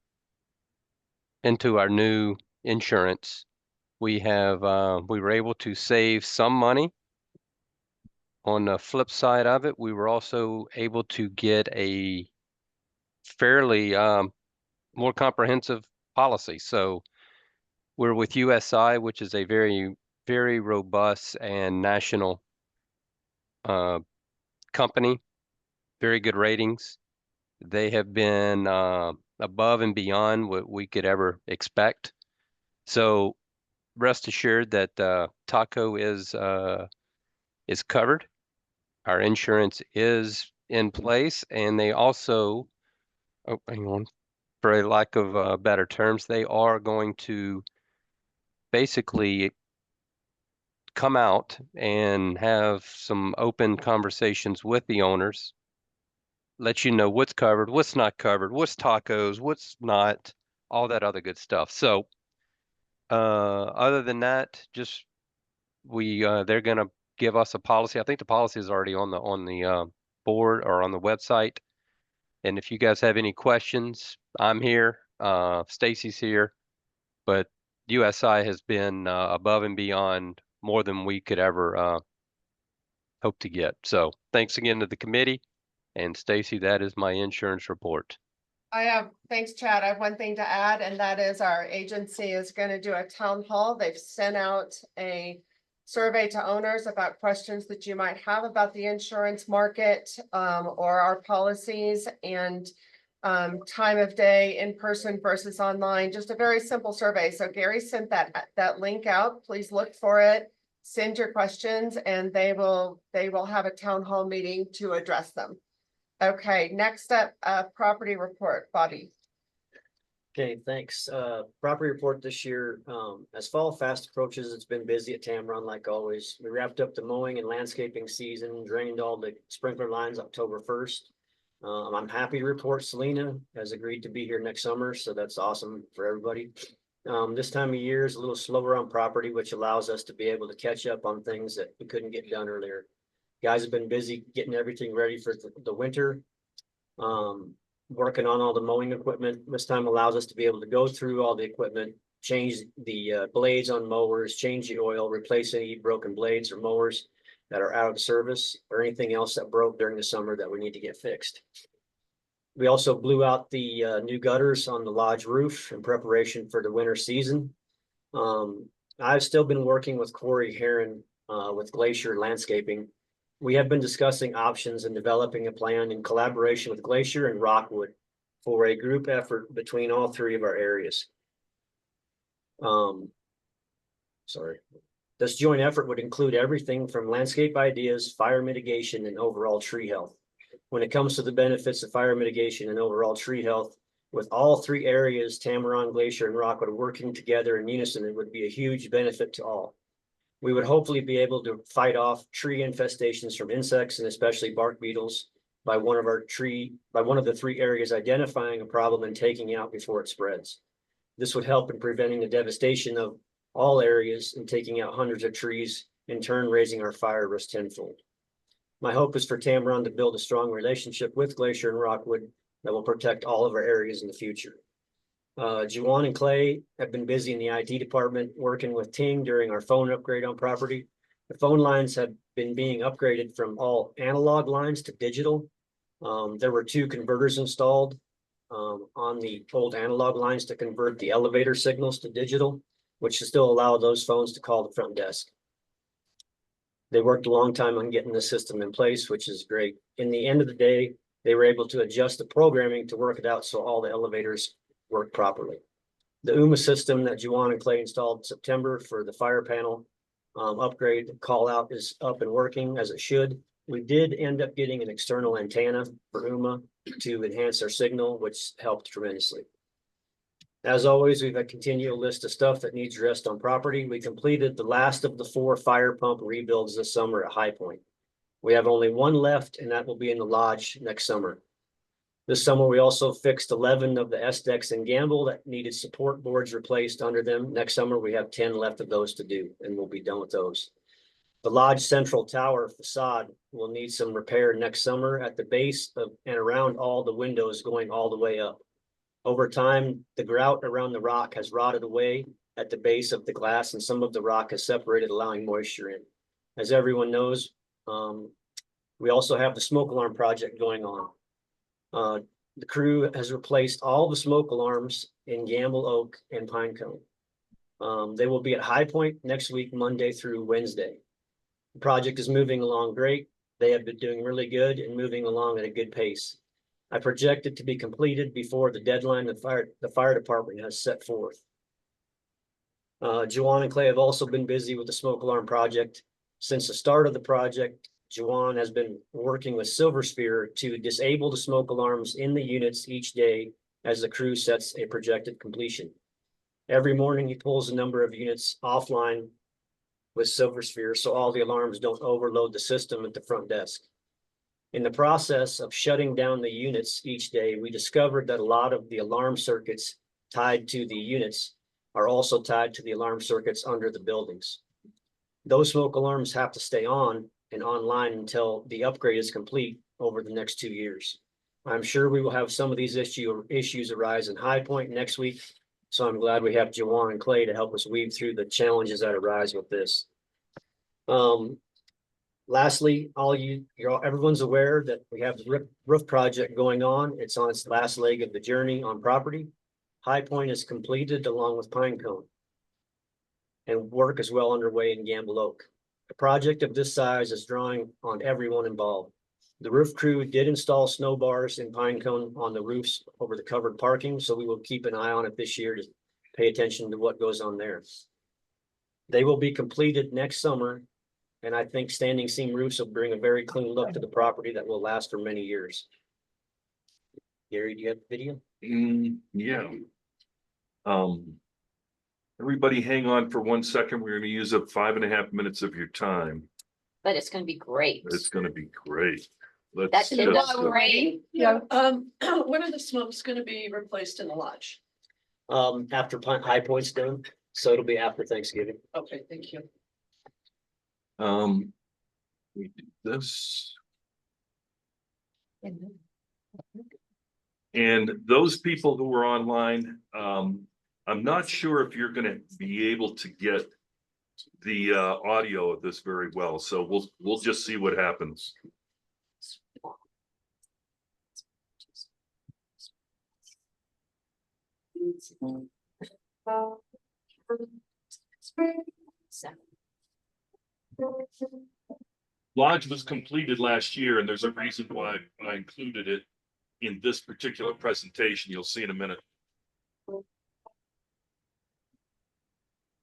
into our new insurance. We were able to save some money. On the flip side of it, we were also able to get a fairly more comprehensive policy. So we're with USI, which is a very, very robust and national company, very good ratings. They have been above and beyond what we could ever expect. So rest assured that Taco is covered. Our insurance is in place, and they also, oh, hang on, for a lack of better terms, they are going to basically come out and have some open conversations with the owners, let you know what's covered, what's not covered, what's tacos, what's not, all that other good stuff. So other than that, just they're gonna give us a policy. I think the policy is already on the board or on the website. And if you guys have any questions, I'm here. Stacy's here, but USI has been above and beyond more than we could ever hope to get. So thanks again to the committee, and Stacy, that is my insurance report. Thanks, Chad. I have one thing to add, and that is our agency is going to do a town hall. They've sent out a survey to owners about questions that you might have about the insurance market or our policies and time of day in person versus online, just a very simple survey. So Gary sent that link out. Please look for it, send your questions, and they will have a town hall meeting to address them. Okay, next up, property report, Bobby. Okay, thanks. Property report this year, as fall fast approaches, it's been busy at Tamron like always. We wrapped up the mowing and landscaping season, drained all the sprinkler lines October 1st. I'm happy to report Selena has agreed to be here next summer, so that's awesome for everybody. This time of year is a little slower on property, which allows us to be able to catch up on things that we couldn't get done earlier. Guys have been busy getting everything ready for the winter. Working on all the mowing equipment. This time allows us to be able to go through all the equipment, change the blades on mowers, change the oil, replace any broken blades or mowers that are out of service or anything else that broke during the summer that we need to get fixed. We also blew out the new gutters on the lodge roof in preparation for the winter season. I've still been working with Corey Heron with Glacier Landscaping. We have been discussing options and developing a plan in collaboration with Glacier and Rockwood for a group effort between all three of our areas. Sorry. This joint effort would include everything from landscape ideas, fire mitigation, and overall tree health. When it comes to the benefits of fire mitigation and overall tree health, with all three areas, Tamron, Glacier, and Rockwood working together in unison, it would be a huge benefit to all. We would hopefully be able to fight off tree infestations from insects and especially bark beetles by one of the three areas identifying a problem and taking it out before it spreads. This would help in preventing the devastation of all areas and taking out hundreds of trees, in turn raising our fire risk tenfold. My hope is for Tamron to build a strong relationship with Glacier and Rockwood that will protect all of our areas in the future. Juwan and Clay have been busy in the IT department working with Ting during our phone upgrade on property. The phone lines have been being upgraded from all analog lines to digital. There were 2 converters installed on the old analog lines to convert the elevator signals to digital, which should still allow those phones to call the front desk. They worked a long time on getting the system in place, which is great. In the end of the day, they were able to adjust the programming to work it out so all the elevators work properly. The UMA system that Juwan and Clay installed in September for the fire panel upgrade call out is up and working as it should. We did end up getting an external antenna for UMA to enhance our signal, which helped tremendously. As always, we've a continual list of stuff that needs rest on property. We completed the last of the 4 fire pump rebuilds this summer at High Point. We have only 1 left, and that will be in the lodge next summer. This summer, we also fixed 11 of the S-decks in Gamble that needed support boards replaced under them. Next summer, we have 10 left of those to do, and we'll be done with those. The lodge central tower facade will need some repair next summer at the base of and around all the windows going all the way up. Over time, the grout around the rock has rotted away at the base of the glass, and some of the rock has separated, allowing moisture in. As everyone knows, we also have the smoke alarm project going on. The crew has replaced all the smoke alarms in Gamble Oak and Pinecone. They will be at High Point next week, Monday through Wednesday. The project is moving along great. They have been doing really good and moving along at a good pace. I project it to be completed before the deadline the fire department has set forth. Juwan and Clay have also been busy with the smoke alarm project. Since the start of the project, Juwan has been working with Silver Sphere to disable the smoke alarms in the units each day as the crew sets a projected completion. Every morning, he pulls a number of units offline with Silver Sphere so all the alarms don't overload the system at the front desk. In the process of shutting down the units each day, we discovered that a lot of the alarm circuits tied to the units are also tied to the alarm circuits under the buildings. Those smoke alarms have to stay on and online until the upgrade is complete over the next 2 years. I'm sure we will have some of these issues arise in High Point next week, so I'm glad we have Juwan and Clay to help us weave through the challenges that arise with this. Lastly, everyone's aware that we have the roof project going on. It's on its last leg of the journey on property. High Point is completed along with Pinecone, and work is well underway in Gamble Oak. A project of this size is drawing on everyone involved. The roof crew did install snow bars in Pinecone on the roofs over the covered parking, so we will keep an eye on it this year to pay attention to what goes on there. They will be completed next summer, and I think standing seam roofs will bring a very clean look to the property that will last for many years. Gary, do you have the video? Yeah. Everybody hang on for 1 second. We're gonna use up 5.5 minutes of your time. But it's gonna be great. It's gonna be great. That Let's kid just, does great. Yeah. When are the smokes gonna be replaced in the lodge? After High Point's done, so it'll be after Thanksgiving. Okay, thank you. we do this. And those people who are online, I'm not sure if you're gonna be able to get the audio of this very well, so we'll just see what happens. Lodge was completed last year, and there's a reason why I included it in this particular presentation. You'll see in a minute.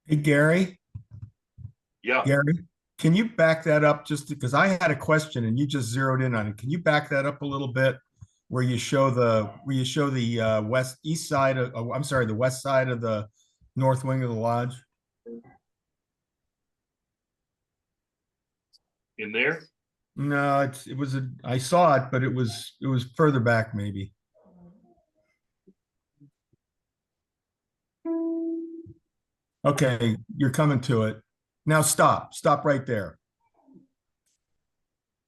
Hey, Gary, Yeah, Gary, can you back that up just because I had a question and you just zeroed in on it. Can you back that up a little bit? Where you show the east side of, oh, I'm sorry, the west side of the north wing of the lodge? in there. No, I saw it, but it was further back maybe. Okay, you're coming to it. Now stop right there.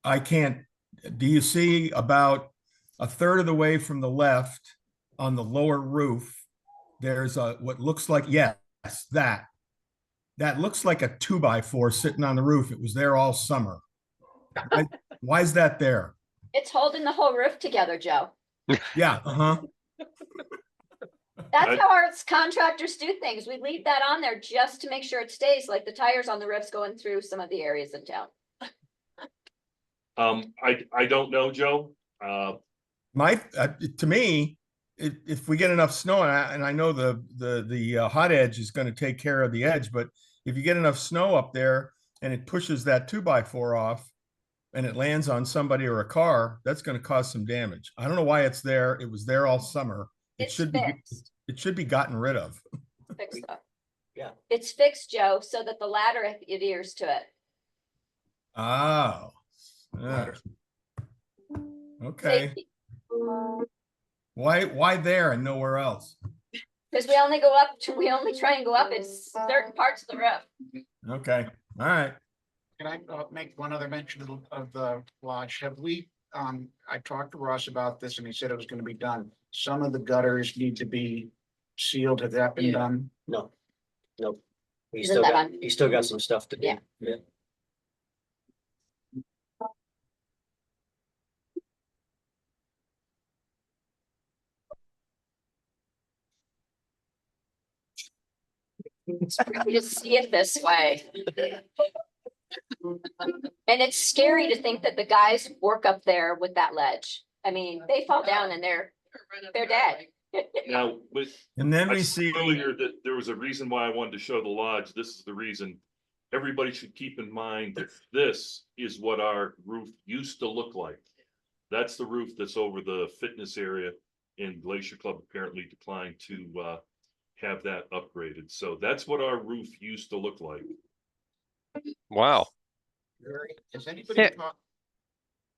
I can't, do you see about a third of the way from the left on the lower roof? There's what looks like, yes, that looks like a 2x4 sitting on the roof. It was there all summer. Why is that there? It's holding the whole roof together, Joe. Yeah, That's how our contractors do things. We leave that on there just to make sure it stays, like the tires on the roofs going through some of the areas in town. I don't know, Joe. To me, if we get enough snow, and I know the hot edge is going to take care of the edge, but if you get enough snow up there and it pushes that 2x4 off and it lands on somebody or a car, that's going to cause some damage. I don't know why it's there. It was there all summer. It should be gotten rid of. Fixed up. Yeah. It's fixed, Joe, so that the ladder adheres to it. Oh. Yeah. Okay. Safety. Why there and nowhere else? Because we only try and go up in certain parts of the roof. Okay. All right. Can I make one other mention of the lodge? Have we, I talked to Ross about this and he said it was going to be done. Some of the gutters need to be sealed. Has that been done? No. Nope. Isn't that on? You still got some stuff to do. Yeah. Yeah. You just see it this way. And it's scary to think that the guys work up there with that ledge. I mean, they fall down and they're dead. Now, And then I we said see earlier that there was a reason why I wanted to show the lodge. This is the reason. Everybody should keep in mind that this is what our roof used to look like. That's the roof that's over the fitness area, and Glacier Club apparently declined to have that upgraded. So that's what our roof used to look like. Wow. Has anybody Yeah. talked?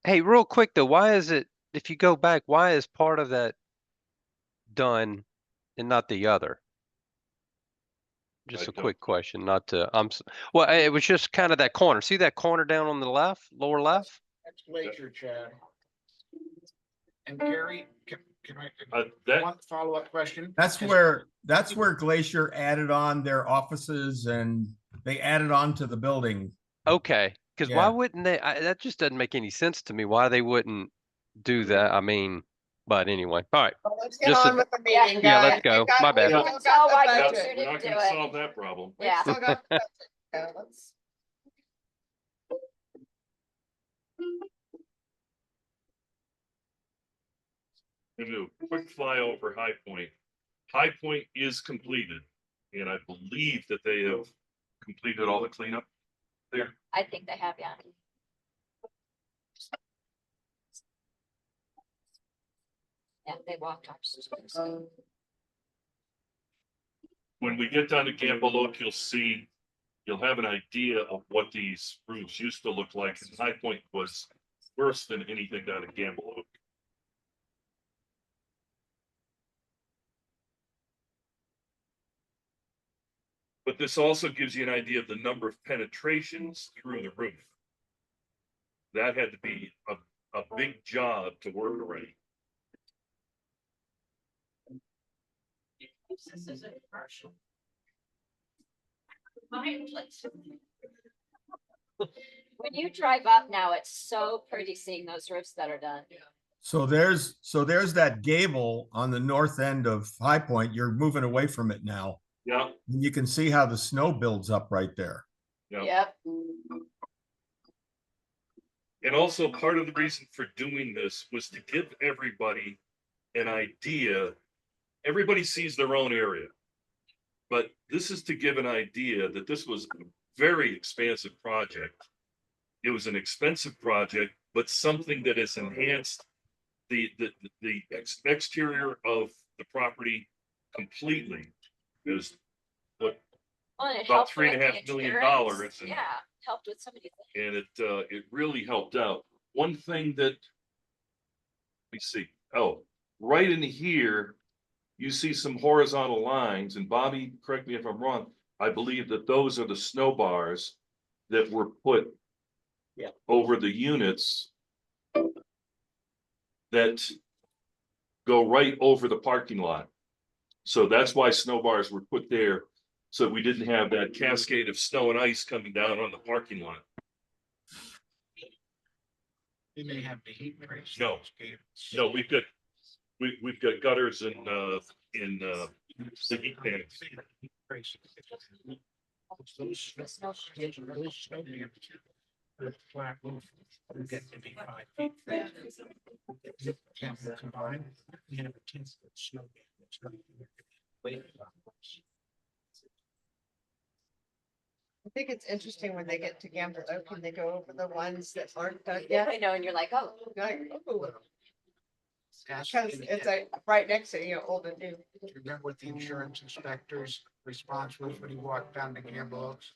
Hey, real quick though, why is it, if you go back, why is part of that done and not the other? Just I a don't- quick question, not to, well, it was just kind of that corner. See that corner down on the left, lower left? That's Glacier, Chad. And Gary, can That one follow-up question? that's where Glacier added on their offices and they added on to the building. Okay, because why Yeah. wouldn't they, that just doesn't make any sense to me, why they wouldn't do that. I mean, but anyway, all right. Well, let's get Just on a- with the meeting, Yeah, let's guys. go. We've got- My bad. we've That's still all got why the Glacier budget. we're not didn't gonna do it. solve that problem. We've Yeah. still got the budget. So let's- Gonna do a quick flyover High Point. High Point is completed, and I believe that they have completed all the cleanup there. I think they have, yeah. Yeah, they walked upstairs. when we get down to Gamble Oak, you'll have an idea of what these roofs used to look like. And High Point was worse than anything down at Gamble Oak. But this also gives you an idea of the number of penetrations through the roof. That had to be a big job to work already. This is a commercial. My place. When you drive up now, it's so pretty seeing those roofs that are done. So there's that gable on the north end of High Point. You're moving away from it now. Yeah, You can see how the snow builds up right there. yeah. Yep. And also part of the reason for doing this was to give everybody an idea. Everybody sees their own area. But this is to give an idea that this was a very expansive project. It was an expensive project, but something that has enhanced the exterior of the property completely. Is what Well, and it about helped with the $3.5 million. insurance. And- Yeah, helped with some of these things. and it really helped out. One thing that, let me see, oh, right in here, you see some horizontal lines, and Bobby, correct me if I'm wrong, I believe that those are the snow bars that were put Yeah. over the units that go right over the parking lot. So that's why snow bars were put there, so we didn't have that cascade of snow and ice coming down on the parking lot. They may have the heat trace. No. No, we've got gutters and the heat tanks. Those snow dams with flat roof would get to be 5 feet thick. Combined, you have a 10-foot snow dam. That's not even- I think it's interesting when they get to Gamble Oak and they go over the ones that aren't done yet. I know, and you're like, oh, Like, ooh, Ask- because it's like right next to, old and new. Do you remember what the insurance inspector's response was when he walked down to Gamble Oaks?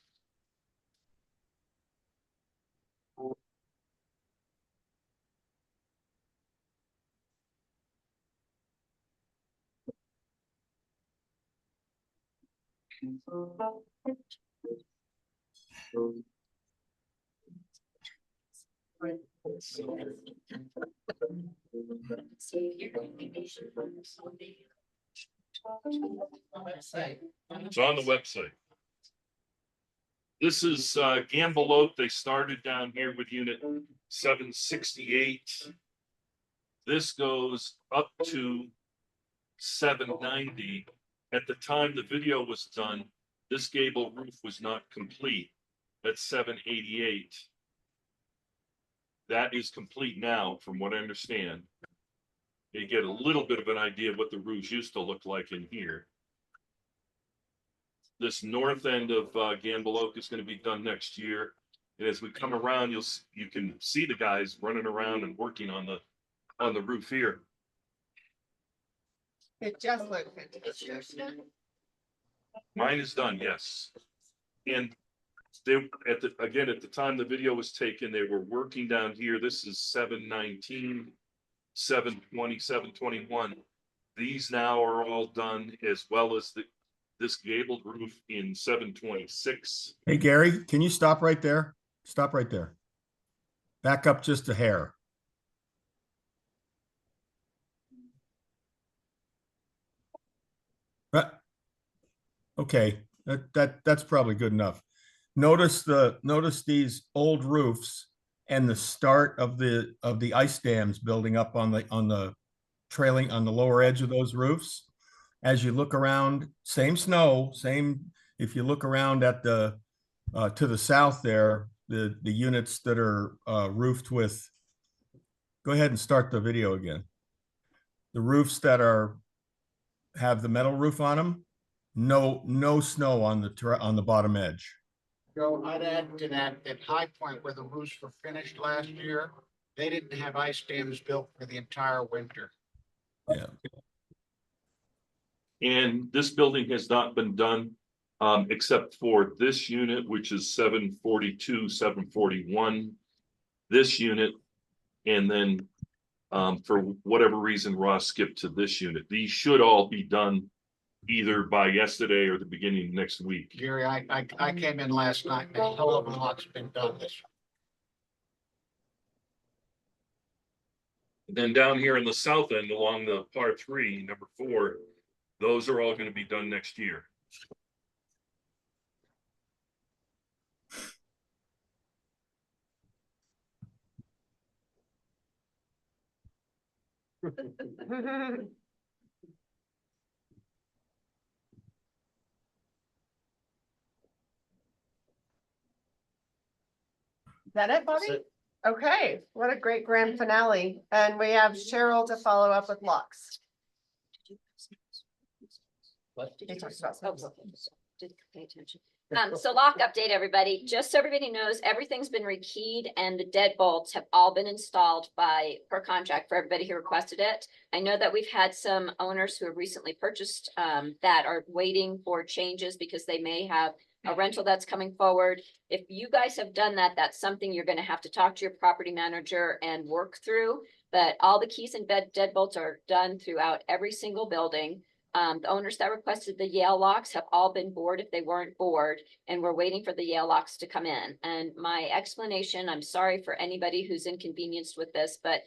It's on the website. This is Gamble Oak. They started down here with unit 768. This goes up to 790. At the time the video was done, this gable roof was not complete. That's 788. That is complete now, from what I understand. You get a little bit of an idea of what the roofs used to look like in here. This north end of Gamble Oak is going to be done next year. And as we come around, you can see the guys running around and working on the roof here. It just looked fantastic. Mine is done, yes. And they, at the time the video was taken, they were working down here. This is 719, 720, 721. These now are all done, as well as this gabled roof in 726. Hey, Gary, can you stop right there? Stop right there. Back up just a hair. Okay, that's probably good enough. Notice these old roofs and the start of the ice dams building up on the trailing on the lower edge of those roofs. As you look around, same snow, if you look around at the to the south there, the units that are roofed with, go ahead and start the video again. The roofs that have the metal roof on them, no snow on the bottom edge. Joe, I'd add to that, at High Point where the roofs were finished last year, they didn't have ice dams built for the entire winter. Yeah. And this building has not been done, except for this unit, which is 742, 741. This unit, and then for whatever reason, Ross skipped to this unit. These should all be done either by yesterday or the beginning of next week. Gary, I came in last night and a hell of a lot's been done this. Then down here in the south end along the par 3, number 4, those are all going to be done next year. Is that it, Bobby? Okay, what a great grand finale. And we have Cheryl to follow up with locks. What? He talks about Oh, some- didn't pay attention. So lock update, everybody, just so everybody knows, everything's been rekeyed and the deadbolts have all been installed per contract for everybody who requested it. I know that we've had some owners who have recently purchased that are waiting for changes because they may have a rental that's coming forward. If you guys have done that, that's something you're gonna have to talk to your property manager and work through. But all the keys and deadbolts are done throughout every single building. The owners that requested the Yale locks have all been bored if they weren't bored, and we're waiting for the Yale locks to come in. And my explanation, I'm sorry for anybody who's inconvenienced with this, but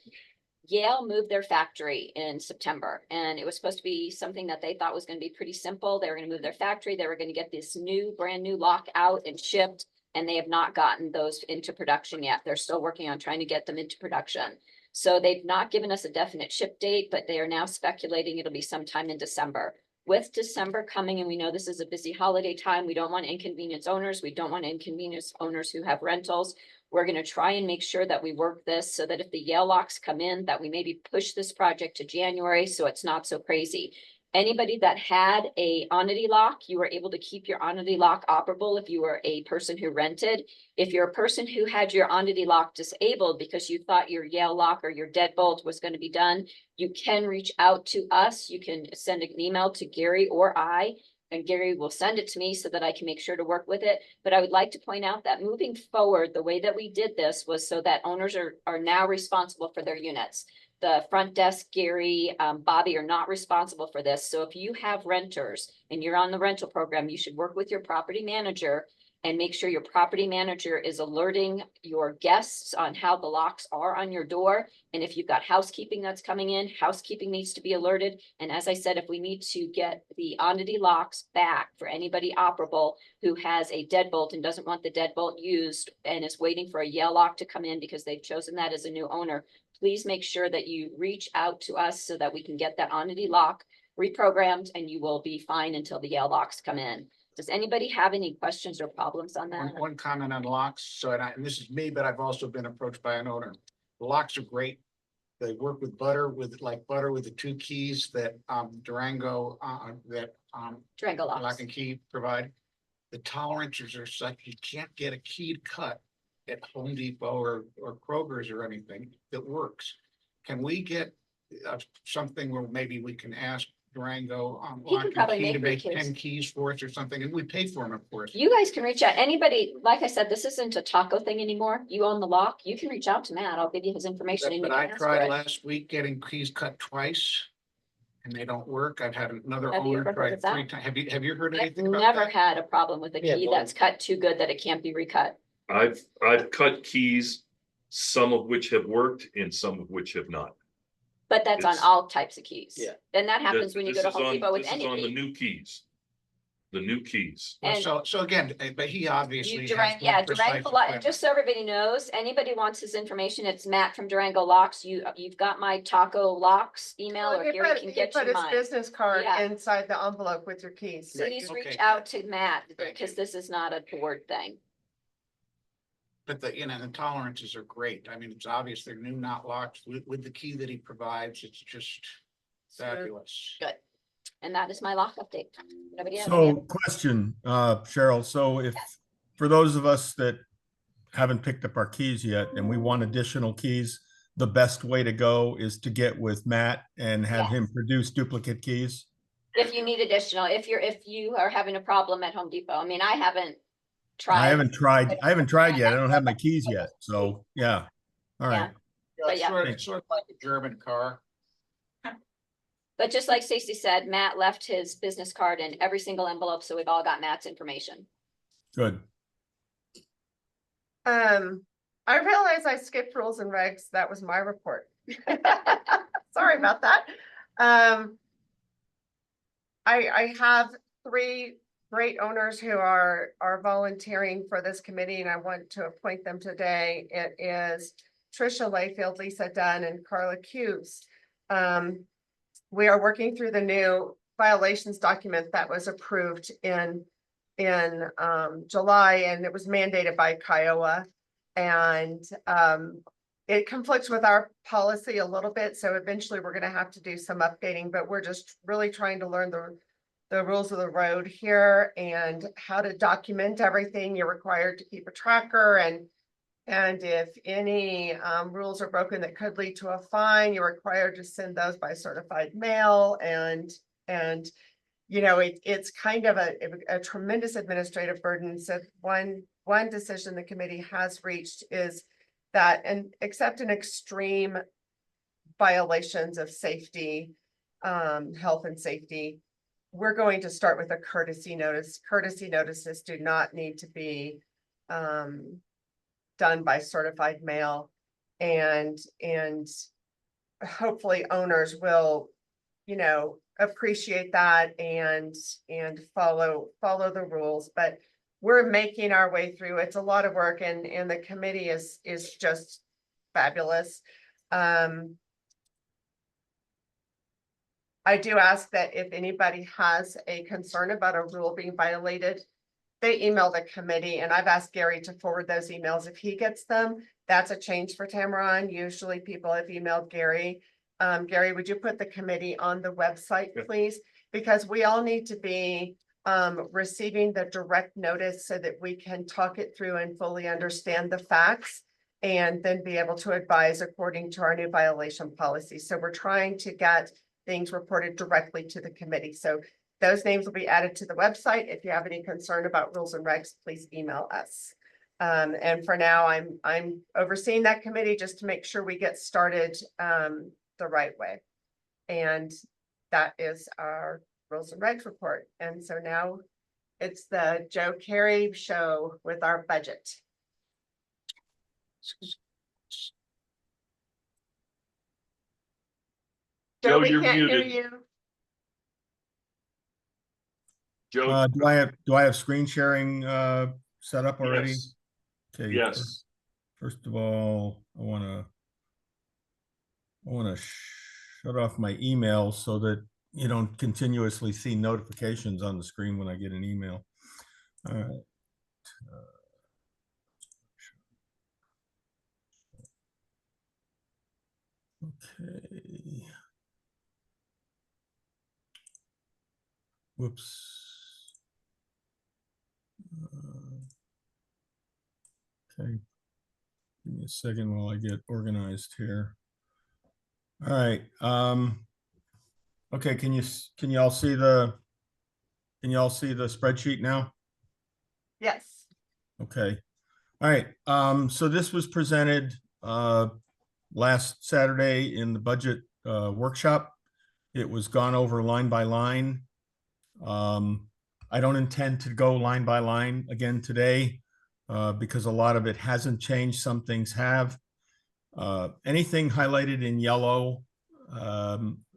Yale moved their factory in September, and it was supposed to be something that they thought was going to be pretty simple. They were going to move their factory. They were going to get this brand new lock out and shipped, and they have not gotten those into production yet. They're still working on trying to get them into production. So they've not given us a definite ship date, but they are now speculating it'll be sometime in December. With December coming, and we know this is a busy holiday time, we don't want to inconvenience owners. We don't want to inconvenience owners who have rentals. We're going to try and make sure that we work this so that if the Yale locks come in, that we maybe push this project to January so it's not so crazy. Anybody that had a Onity lock, you were able to keep your Onity lock operable if you were a person who rented. If you're a person who had your Onity lock disabled because you thought your Yale lock or your deadbolt was going to be done, you can reach out to us. You can send an email to Gary or I, and Gary will send it to me so that I can make sure to work with it. But I would like to point out that moving forward, the way that we did this was so that owners are now responsible for their units. The front desk, Gary, Bobby are not responsible for this. So if you have renters and you're on the rental program, you should work with your property manager and make sure your property manager is alerting your guests on how the locks are on your door. And if you've got housekeeping that's coming in, housekeeping needs to be alerted. And as I said, if we need to get the Onity locks back for anybody operable who has a deadbolt and doesn't want the deadbolt used and is waiting for a Yale lock to come in because they've chosen that as a new owner, please make sure that you reach out to us so that we can get that Onity lock reprogrammed and you will be fine until the Yale locks come in. Does anybody have any questions or problems on that? One comment on locks. So, and this is me, but I've also been approached by an owner. The locks are great. They work with butter with the 2 keys that Durango Durango Lock locks. and Key provide. The tolerances are such, you can't get a keyed cut at Home Depot or Kroger's or anything that works. Can we get something where maybe we can ask Durango He can Lock and probably Key to make make keys. 10 keys for us or something, and we pay for them, of course. You guys can reach out, anybody, like I said, this isn't a taco thing anymore. You own the lock, you can reach out to Matt. I'll give you his information. and you But can I ask for tried it. last week getting keys cut twice. And they don't work. I've had another Have you owner ever heard try of that? 3 times. Have you heard I've anything about never that? had a problem with a Yeah, key well- that's cut too good that it can't be recut. I've cut keys, some of which have worked and some of which have not. But that's on It's- all types of keys. Yeah. And that happens This- when you this go to is Home on- Depot with this is any on the key. new keys. The new keys. Well, And so again, but he obviously. has Durango, more yeah, precise Durango, Lock- equipment. just so everybody knows, anybody wants his information, it's Matt from Durango Locks. You've got my Taco Locks email Well, or he Gary put- can he get put you his mine. business card Yeah. inside the envelope with your keys. Please Okay. reach out to Matt Thank because you. this is not a board thing. But the tolerances are great. I mean, it's obvious they're new, not locked with the key that he provides. It's just fabulous. Good. And that is my lock update. Nobody else? So question, Cheryl, so if, for those of us that haven't picked up our keys yet and we want additional keys, the best way to go is to get with Matt and have him Yes. produce duplicate keys? If you need additional, if you are having a problem at Home Depot, I mean, I haven't tried. I haven't tried yet. I don't have my keys yet. So, yeah. All right. But yeah. It's sort of like a German car. But just like Stacy said, Matt left his business card in every single envelope, so we've all got Matt's information. Good. I realized I skipped rules and regs. That was my report. Sorry about that. I have 3 great owners who are volunteering for this committee, and I want to appoint them today. It is Trisha Layfield, Lisa Dunn, and Carla Cubes. We are working through the new violations document that was approved in July, and it was mandated by Kiowa. And it conflicts with our policy a little bit, so eventually we're going to have to do some updating, but we're just really trying to learn the rules of the road here and how to document everything. You're required to keep a tracker, and if any rules are broken that could lead to a fine, you're required to send those by certified mail. And you know, it's kind of a tremendous administrative burden. So one decision the committee has reached is that, and except in extreme violations of safety, health and safety, we're going to start with a courtesy notice. Courtesy notices do not need to be done by certified mail, and hopefully owners will, you know, appreciate that and follow the rules. But we're making our way through. It's a lot of work, and the committee is just fabulous. I do ask that if anybody has a concern about a rule being violated, they email the committee, and I've asked Gary to forward those emails if he gets them. That's a change for Tamaron. Usually people have emailed Gary. Gary, would you put the committee on the website, please? Because we all need to be receiving the direct notice so that we can talk it through and fully understand the facts, and then be able to advise according to our new violation policy. So we're trying to get things reported directly to the committee. So those names will be added to the website. If you have any concern about rules and regs, please email us. And for now, I'm overseeing that committee just to make sure we get started the right way. And that is our rules and regs report. And so now it's the Joe Carey show with our budget. Joe, we you're can't hear muted. you. Joe, Do I have screen sharing set up already? yes. Okay. Yes. First of all, I want to shut off my email so that you don't continuously see notifications on the screen when I get an email. All right. Okay. Whoops. Okay. Give me a second while I get organized here. All right. Okay, can you all see the spreadsheet now? Yes. Okay. All right. So this was presented last Saturday in the budget workshop. It was gone over line by line. I don't intend to go line by line again today because a lot of it hasn't changed. Some things have. Anything highlighted in yellow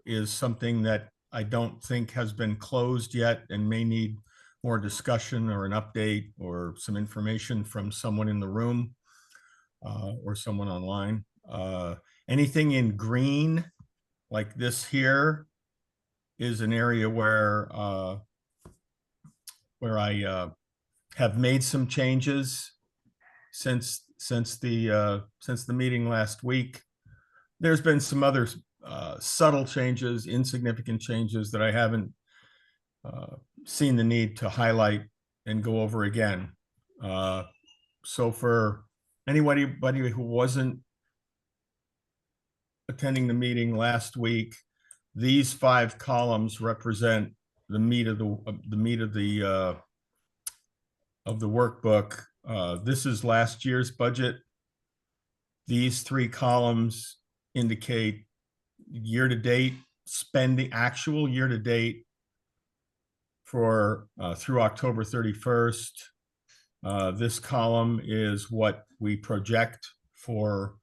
is something that I don't think has been closed yet and may need more discussion or an update or some information from someone in the room or someone online. Anything in green, like this here, is an area where I have made some changes since the meeting last week. There's been some other subtle changes, insignificant changes that I haven't seen the need to highlight and go over again. So for anybody who wasn't attending the meeting last week, these 5 columns represent the meat of the workbook. This is last year's budget. These three columns indicate year-to-date spending, actual year-to-date for through October 31st. This column is what we project for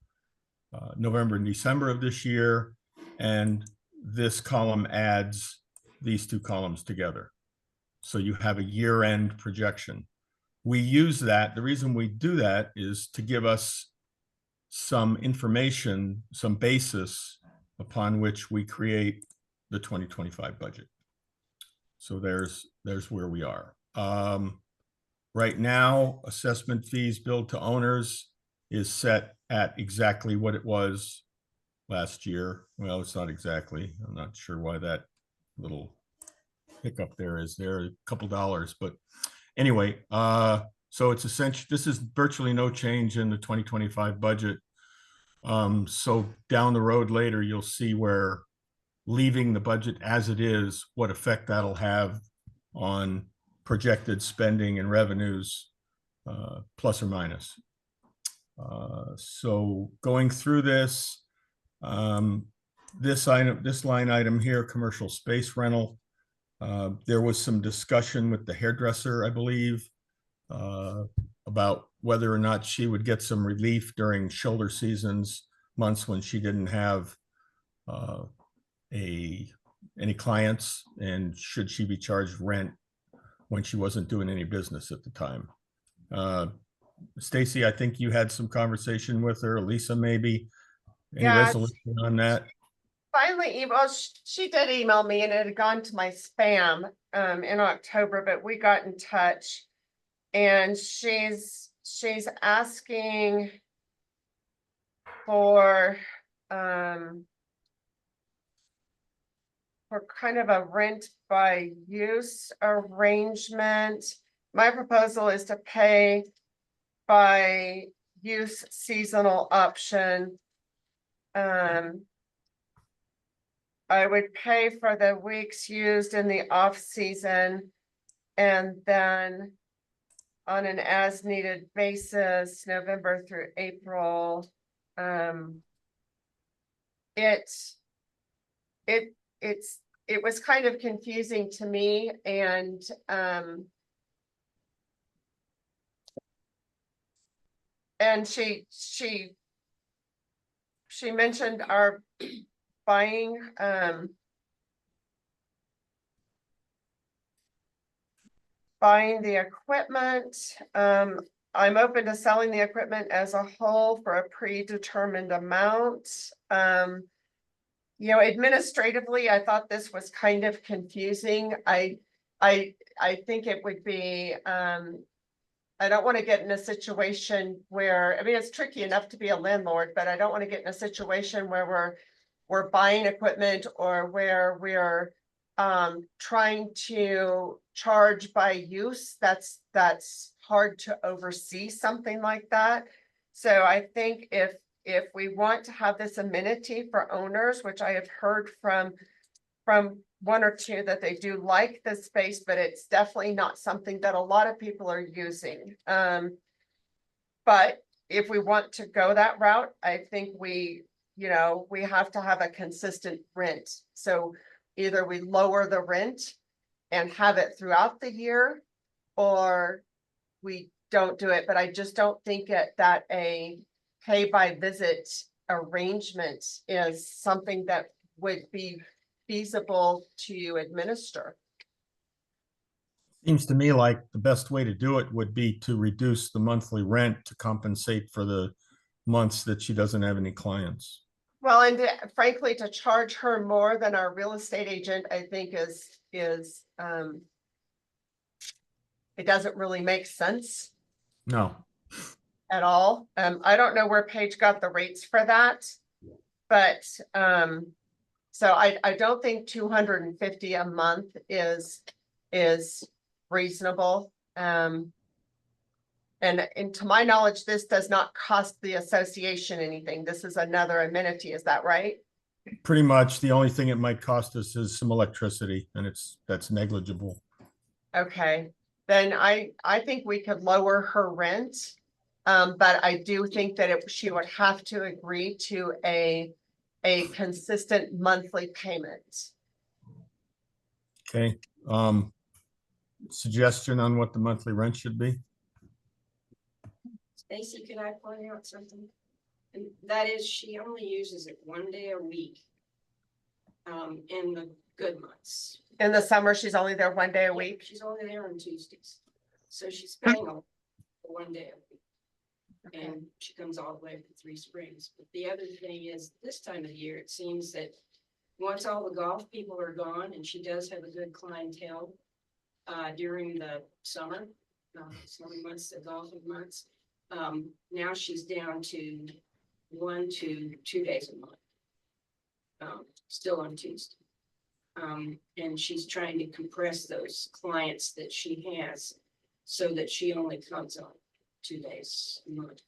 November and December of this year, and this column adds these two columns together. So you have a year-end projection. We use that. The reason we do that is to give us some information, some basis upon which we create the 2025 budget. So there's where we are. Right now, assessment fees billed to owners is set at exactly what it was last year. Well, it's not exactly. I'm not sure why that little hiccup there is there, a couple dollars, but anyway, so it's essentially, this is virtually no change in the 2025 budget. So down the road later, you'll see where leaving the budget as it is, what effect that'll have on projected spending and revenues, plus or minus. So going through this, this line item here, commercial space rental, there was some discussion with the hairdresser, I believe, about whether or not she would get some relief during shoulder seasons, months when she didn't have any clients, and should she be charged rent when she wasn't doing any business at the time. Stacy, I think you had some conversation with her, Lisa, maybe. Any Yeah, resolution on that? Finally, she did email me and it had gone to my spam in October, but we got in touch. And she's asking for kind of a rent by use arrangement. My proposal is to pay by use seasonal option. I would pay for the weeks used in the off season, and then on an as needed basis, November through April. It was kind of confusing to me, and she mentioned our buying the equipment. I'm open to selling the equipment as a whole for a predetermined amount. You know, administratively, I thought this was kind of confusing. I think it would be, I don't want to get in a situation where, I mean, it's tricky enough to be a landlord, but I don't want to get in a situation where we're buying equipment or where we're trying to charge by use. That's hard to oversee something like that. So I think if we want to have this amenity for owners, which I have heard from one or two that they do like the space, but it's definitely not something that a lot of people are using. But if we want to go that route, I think we have to have a consistent rent. So either we lower the rent and have it throughout the year, or we don't do it. But I just don't think that a pay by visit arrangement is something that would be feasible to administer. Seems to me like the best way to do it would be to reduce the monthly rent to compensate for the months that she doesn't have any clients. Well, and frankly, to charge her more than our real estate agent, I think is it doesn't really make sense No. at all. I don't know where Paige got the rates for that, but so I don't think 250 a month is reasonable. And to my knowledge, this does not cost the association anything. This is another amenity. Is that right? Pretty much the only thing it might cost us is some electricity, and that's negligible. Okay, then I think we could lower her rent. But I do think that she would have to agree to a consistent monthly payment. Okay, suggestion on what the monthly rent should be? Stacy, could I point out something? And that is, she only uses it 1 day a week. In the good months. In the summer, she's only there 1 day a Yeah, week. she's only there on Tuesdays. So she's paying for 1 day a week. And she comes all the way from Three Springs. But the other thing is, this time of year, it seems that once all the golf people are gone, and she does have a good clientele during the summer months, the golfing months. Now she's down to 1 to 2 days a month. Still on Tuesday. And she's trying to compress those clients that she has so that she only comes on 2 days a month.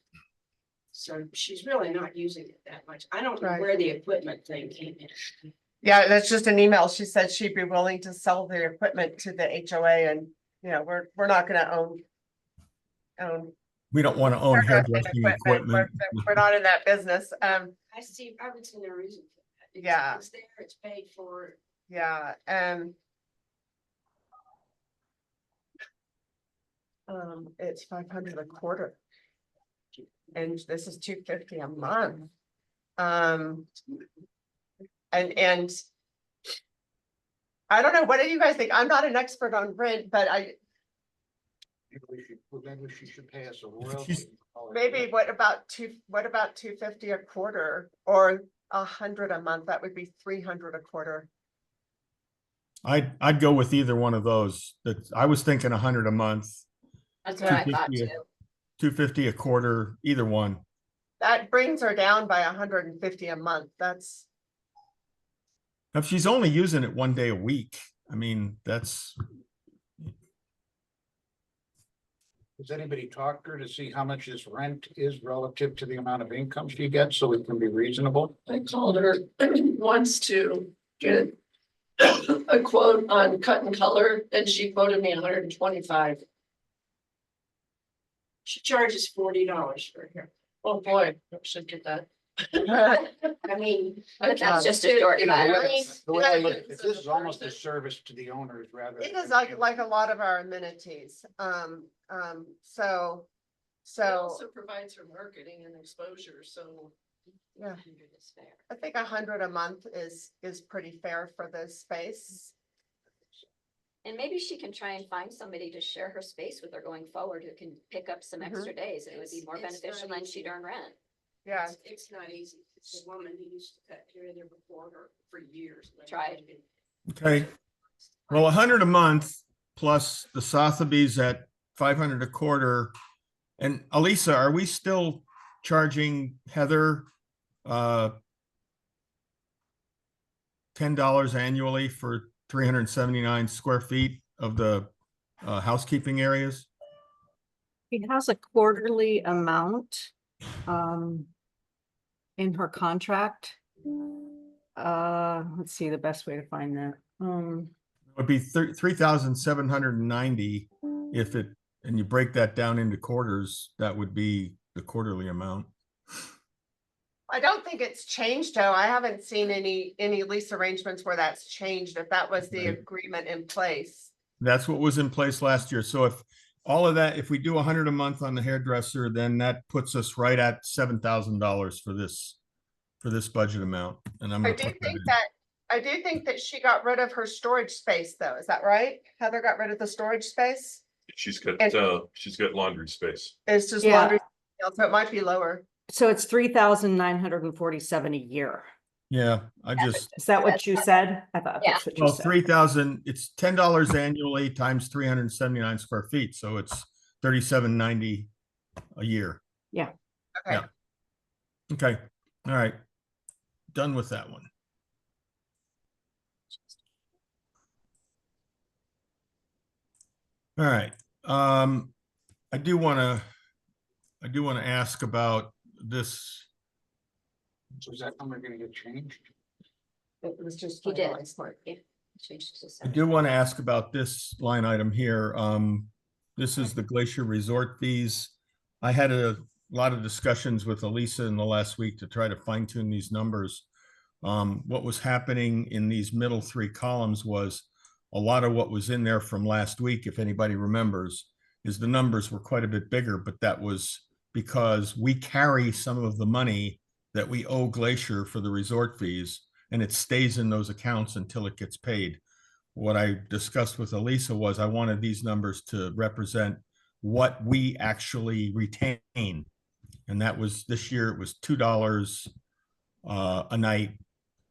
So she's really not using it that much. I don't know Right. where the equipment thing came in. Yeah, that's just an email. She said she'd be willing to sell the equipment to the HOA, and we're not gonna own. We don't want to own hairdressing equipment. We're not in that business. I would see no reason for that. Yeah. It's there, it's paid for. Yeah, it's 500 a quarter. And this is 250 a month. And I don't know, what do you guys think? I'm not an expert on rent, but Maybe she should pay us a she's- royalty. maybe what about 250 a quarter or 100 a month? That would be 300 a quarter. I'd go with either one of those. That I was thinking 100 a month, That's what I thought 250 too. 250 a quarter, either one. That brings her down by 150 a month. That's, If she's only using it 1 day a week, I mean, that's, Has anybody talked to her to see how much this rent is relative to the amount of income she gets, so it can be reasonable? I called her once to get a quote on cut and color, and she quoted me 125. She charges $40 for here. Oh, boy, I should get that. I mean. But that's just a short The cut. way I look at this is almost a service to the owners rather. it is like a lot of our amenities. So It also provides her marketing and exposure, so. Yeah. 100 is fair. I think 100 a month is pretty fair for this space. And maybe she can try and find somebody to share her space with her going forward who can pick up some extra days. It would be more It's not beneficial than easy. she'd earn rent. Yeah, It's not easy. It's a woman who used to cut hair there before her for years. Tried. okay. Well, 100 a month plus the Sotheby's at 500 a quarter. And Elisa, are we still charging Heather $10 annually for 379 square feet of the housekeeping areas? She has a quarterly amount in her contract. Let's see the best way to find that. Would be 3,790 if it, and you break that down into quarters, that would be the quarterly amount. I don't think it's changed, Joe. I haven't seen any lease arrangements where that's changed, if that was the Right. agreement in place. That's what was in place last year. So if all of that, if we do 100 a month on the hairdresser, then that puts us right at $7,000 for this budget amount. And I'm I gonna do put that think in. I do think that she got rid of her storage space though. Is that right? Heather got rid of the storage space? She's And- got laundry space. It's just Yeah. laundry, so it might be lower. So it's 3,947 a year. Yeah, I just, Is that what you said? I thought Yeah. that's what you well, said. 3,000, it's $10 annually times 379 square feet. So it's 3,790 a year. Yeah. Okay. Yeah. Okay, all right. Done with that one. All right, I do want to ask about this. So is that number gonna get changed? It was just. He did. finalized. Yeah. Changed to I do want to ask about this line item here. This is the Glacier Resort fees. I had a lot of discussions with Elisa in the last week to try to fine tune these numbers. What was happening in these middle three columns was a lot of what was in there from last week, if anybody remembers, is the numbers were quite a bit bigger, but that was because we carry some of the money that we owe Glacier for the resort fees, and it stays in those accounts until it gets paid. What I discussed with Elisa was I wanted these numbers to represent what we actually retain. And that was, this year it was $2 a night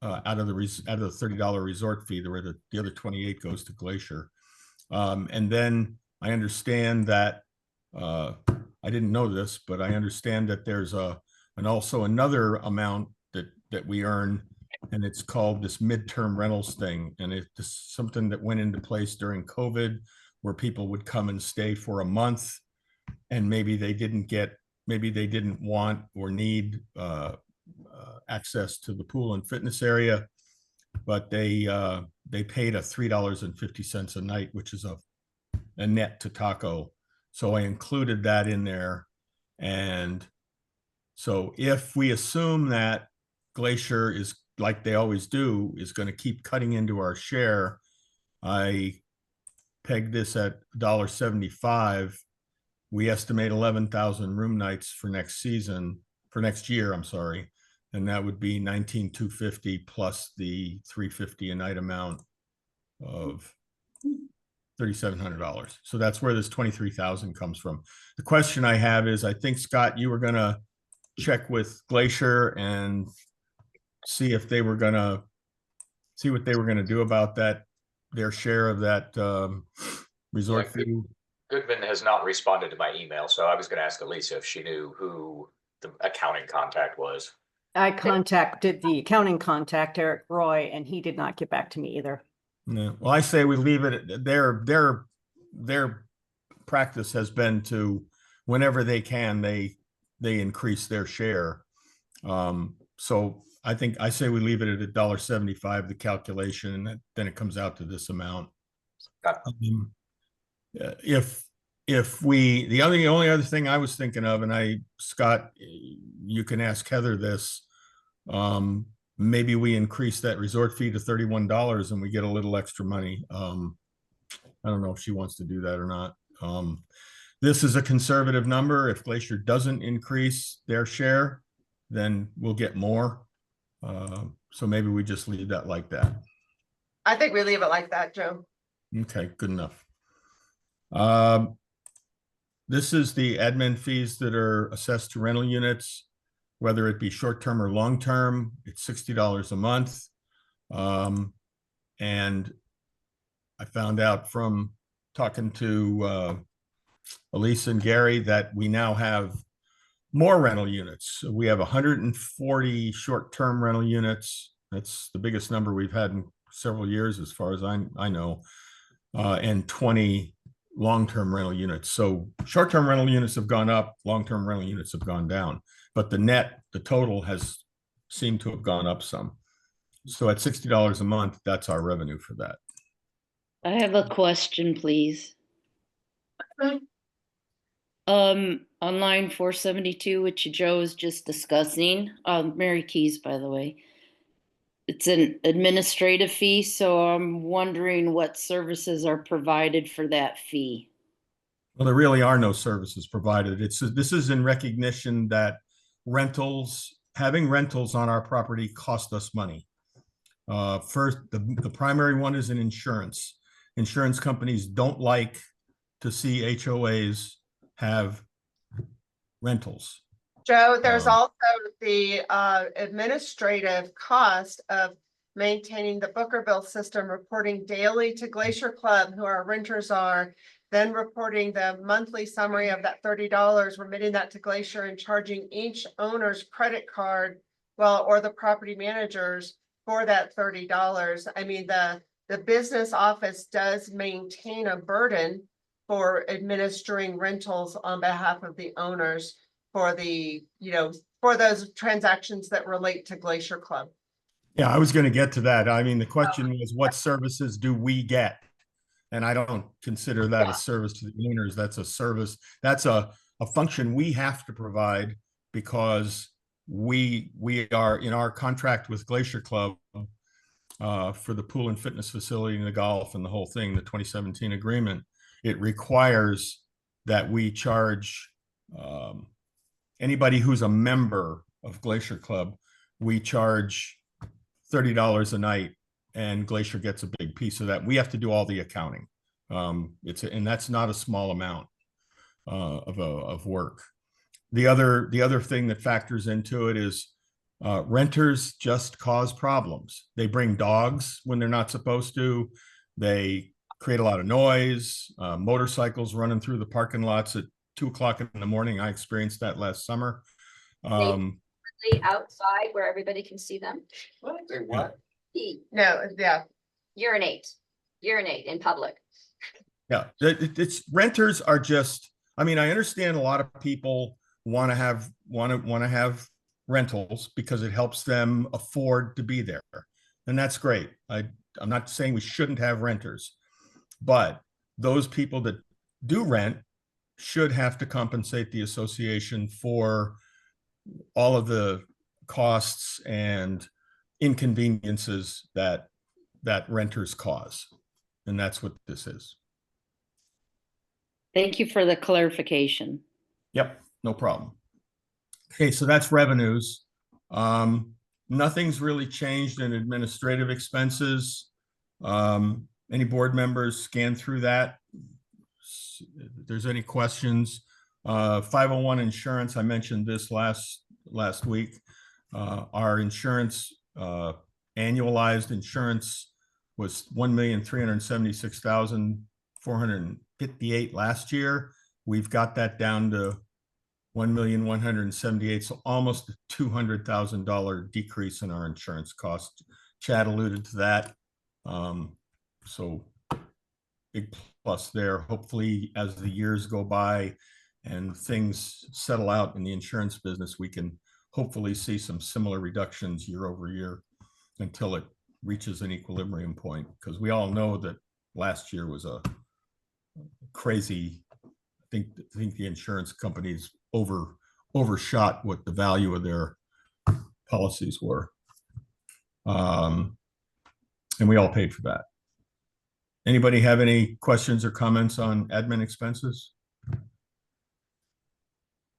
out of the $30 resort fee. The other 28 goes to Glacier. And then I understand that, I didn't know this, but I understand that there's also another amount that we earn, and it's called this midterm rentals thing. And it's something that went into place during COVID, where people would come and stay for a month, and maybe they didn't want or need access to the pool and fitness area, but they paid a $3.50 a night, which is a net to Taco. So I included that in there. And so if we assume that Glacier is, like they always do, is going to keep cutting into our share, I pegged this at $1.75. We estimate 11,000 room nights for next year, I'm sorry. And that would be 19,250 plus the $350 a night amount of $3,700. So that's where this 23,000 comes from. The question I have is, I think, Scott, you were going to check with Glacier and see what they were going to do about their share of that resort fee. Goodman has not responded to my email, so I was going to ask Elisa if she knew who the accounting contact was. I contacted the accounting contact, Eric Roy, and he did not get back to me either. No. Well, I say we leave it at their practice has been to, whenever they can, they increase their share. So I say we leave it at $1.75, the calculation, and then it comes out to this amount. The only other thing I was thinking of, and Scott, you can ask Heather this, maybe we increase that resort fee to $31 and we get a little extra money. I don't know if she wants to do that or not. This is a conservative number. If Glacier doesn't increase their share, then we'll get more. So maybe we just leave that like that. I think we leave it like that, Joe. Okay, good enough. This is the admin fees that are assessed to rental units, whether it be short-term or long-term. It's $60 a month. And I found out from talking to Elisa and Gary that we now have more rental units. We have 140 short-term rental units. That's the biggest number we've had in several years, as far as I know, and 20 long-term rental units. So short-term rental units have gone up, long-term rental units have gone down, but the total has seemed to have gone up some. So at $60 a month, that's our revenue for that. I have a question, please. On line 472, which Joe is just discussing, Mary Keys, by the way. It's an administrative fee, so I'm wondering what services are provided for that fee. Well, there really are no services provided. This is in recognition that having rentals on our property cost us money. First, the primary one is in insurance. Insurance companies don't like to see HOAs have rentals. Joe, there's also the administrative cost of maintaining the Booker Bill system, reporting daily to Glacier Club, who our renters are, then reporting the monthly summary of that $30, remitting that to Glacier and charging each owner's credit card, or the property managers for that $30. I mean, the business office does maintain a burden for administering rentals on behalf of the owners for for those transactions that relate to Glacier Club. Yeah, I was going to get to that. I mean, the question was, what services do we get? And I don't consider that a service to the owners. That's a service. That's a function we have to provide because we are in our contract with Glacier Club for the pool and fitness facility and the golf and the whole thing, the 2017 agreement. It requires that we charge anybody who's a member of Glacier Club, we charge $30 a night, and Glacier gets a big piece of that. We have to do all the accounting. And that's not a small amount of work. The other thing that factors into it is renters just cause problems. They bring dogs when they're not supposed to. They create a lot of noise. Motorcycles running through the parking lots at 2 o'clock in the morning. I experienced that last summer. Outside where everybody can see them. Say what? No, yeah. Urinate in public. Yeah, it's renters are just, I mean, I understand a lot of people want to have rentals because it helps them afford to be there. And that's great. I'm not saying we shouldn't have renters, but those people that do rent should have to compensate the association for all of the costs and inconveniences that renters cause. And that's what this is. Thank you for the clarification. Yep, no problem. Okay, so that's revenues. Nothing's really changed in administrative expenses. Any board members scan through that? If there's any questions, 501 insurance, I mentioned this last week. Our insurance, annualized insurance was $1,376,458 last year. We've got that down to $1,178,000, so almost a $200,000 decrease in our insurance cost. Chad alluded to that. So big plus there. Hopefully, as the years go by and things settle out in the insurance business, we can hopefully see some similar reductions year over year until it reaches an equilibrium point. Because we all know that last year was a crazy, I think the insurance companies overshot what the value of their policies were. And we all paid for that. Anybody have any questions or comments on admin expenses?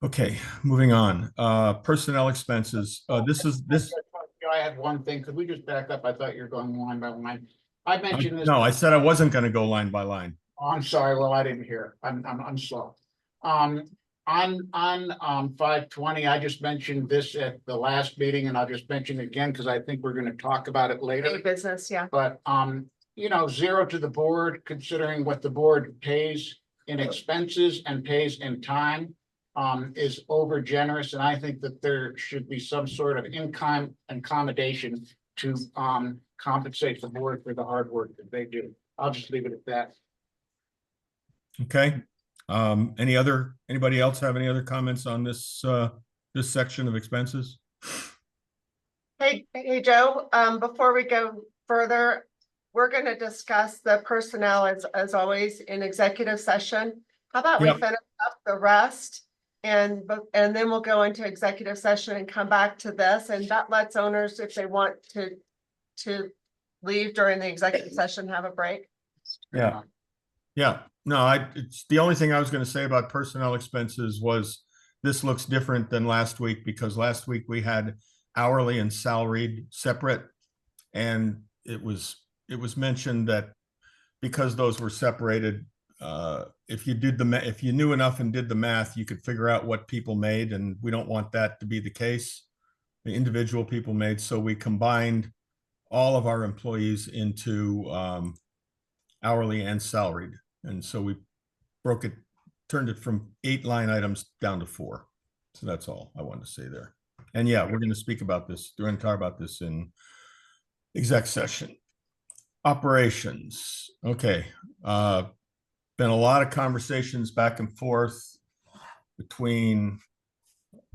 Okay, moving on. Personnel expenses. This. I had one thing. Could we just back up? I thought you were going line by line. I mentioned this. No, I said I wasn't going to go line by line. Oh, I'm sorry. Well, I didn't hear. I'm slow. On 520, I just mentioned this at the last meeting, and I'll just mention it again because I think we're going to talk about it later. New business, yeah. But zero to the board, considering what the board pays in expenses and pays in time, is over generous, and I think that there should be some sort of in-kind accommodation to compensate the board for the hard work that they do. I'll just leave it at that. Okay. Anybody else have any other comments on this this section of expenses? Hey, Joe, before we go further, we're going to discuss the personnel as always in executive session. How about we finish up the rest and then we'll go into executive session and come back to this, and that lets owners, if they want to leave during the executive session, have a break. Yeah. Yeah. No, it's the only thing I was going to say about personnel expenses was this looks different than last week because last week we had hourly and salaried separate, and it was mentioned that because those were separated, if you knew enough and did the math, you could figure out what people made, and we don't want that to be the case. The individual people made, so we combined all of our employees into hourly and salaried. And so we turned it from 8 line items down to 4. So that's all I wanted to say there. And yeah, we're going to speak about this, we're going to talk about this in exec session. Operations. Okay. Been a lot of conversations back and forth between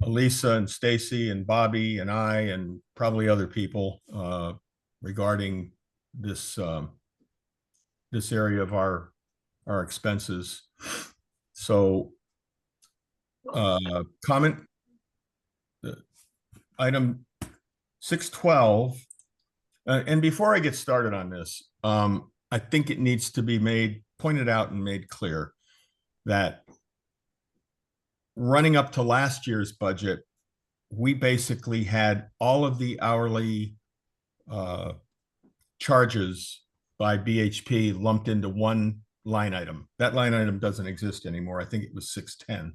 Elisa and Stacy and Bobby and I and probably other people regarding this this area of our expenses. So comment item 612. And before I get started on this, I think it needs to be pointed out and made clear that running up to last year's budget, we basically had all of the hourly charges by BHP lumped into one line item. That line item doesn't exist anymore. I think it was 610.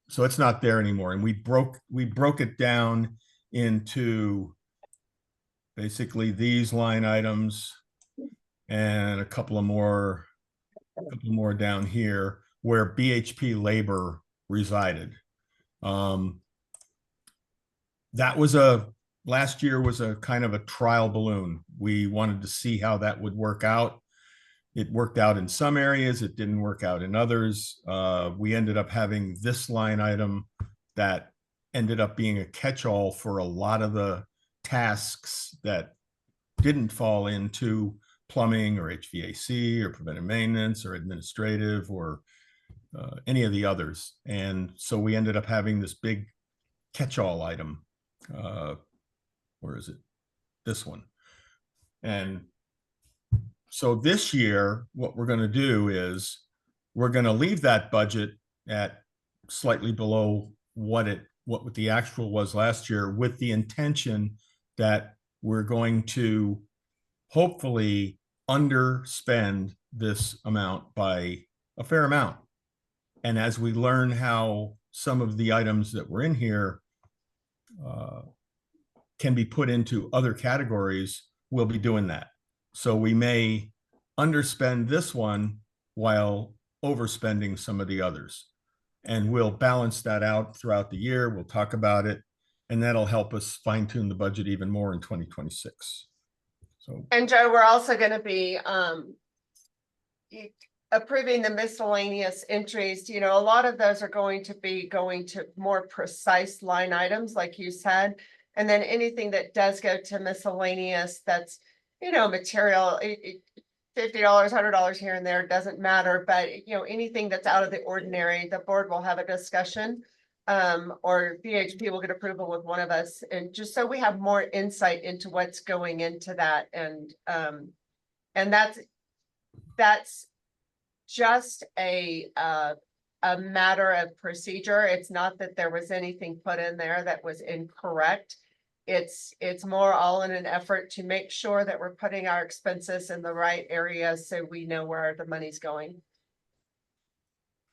So it's not there anymore. And we broke it down into basically these line items and a couple more down here where BHP labor resided. That was last year was a kind of a trial balloon. We wanted to see how that would work out. It worked out in some areas, it didn't work out in others. We ended up having this line item that ended up being a catch-all for a lot of the tasks that didn't fall into plumbing or HVAC or preventive maintenance or administrative or any of the others. And so we ended up having this big catch-all item. Where is it? This one. And so this year, what we're going to do is we're going to leave that budget at slightly below what the actual was last year, with the intention that we're going to hopefully underspend this amount by a fair amount. And as we learn how some of the items that were in here can be put into other categories, we'll be doing that. So we may underspend this one while overspending some of the others. And we'll balance that out throughout the year. We'll talk about it, and that'll help us fine tune the budget even more in 2026. So, And Joe, we're also going to be approving the miscellaneous entries. You know, a lot of those are going to more precise line items, like you said. And then anything that does go to miscellaneous, that's, you know, material, $50, $100 here and there, doesn't matter. But, you know, anything that's out of the ordinary, the board will have a discussion, or BHP will get approval with one of us. And just so we have more insight into what's going into that. And that's just a matter of procedure. It's not that there was anything put in there that was incorrect. It's more all in an effort to make sure that we're putting our expenses in the right areas so we know where the money's going.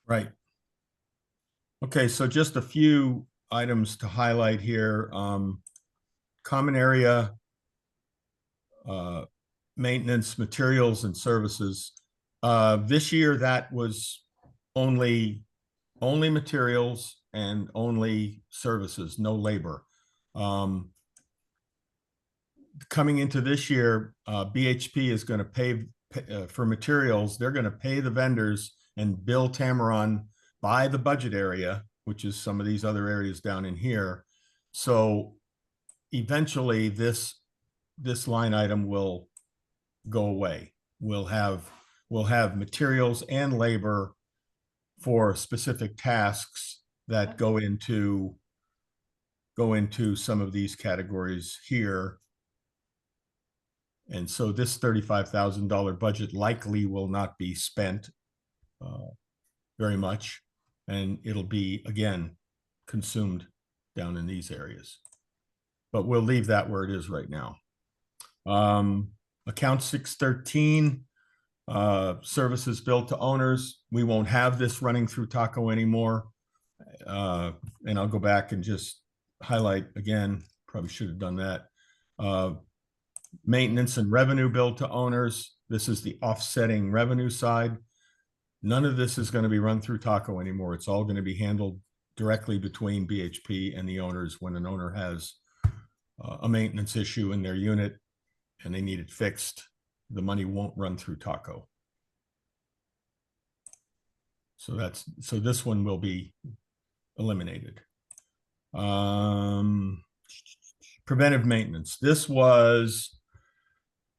right. Okay, so just a few items to highlight here. Common area, maintenance, materials and services. This year that was only materials and only services, no labor. Coming into this year, BHP is going to pay for materials. They're going to pay the vendors and bill Tamaron by the budget area, which is some of these other areas down in here. So eventually this line item will go away. We'll have materials and labor for specific tasks that go into some of these categories here. And so this $35,000 budget likely will not be spent very much, and it'll be, again, consumed down in these areas. But we'll leave that where it is right now. Account 613, services billed to owners. We won't have this running through Taco anymore. And I'll go back and just highlight again, probably should have done that. Maintenance and revenue billed to owners. This is the offsetting revenue side. None of this is going to be run through Taco anymore. It's all going to be handled directly between BHP and the owners. When an owner has a maintenance issue in their unit and they need it fixed, the money won't run through Taco. So this one will be eliminated. Preventive maintenance. This was,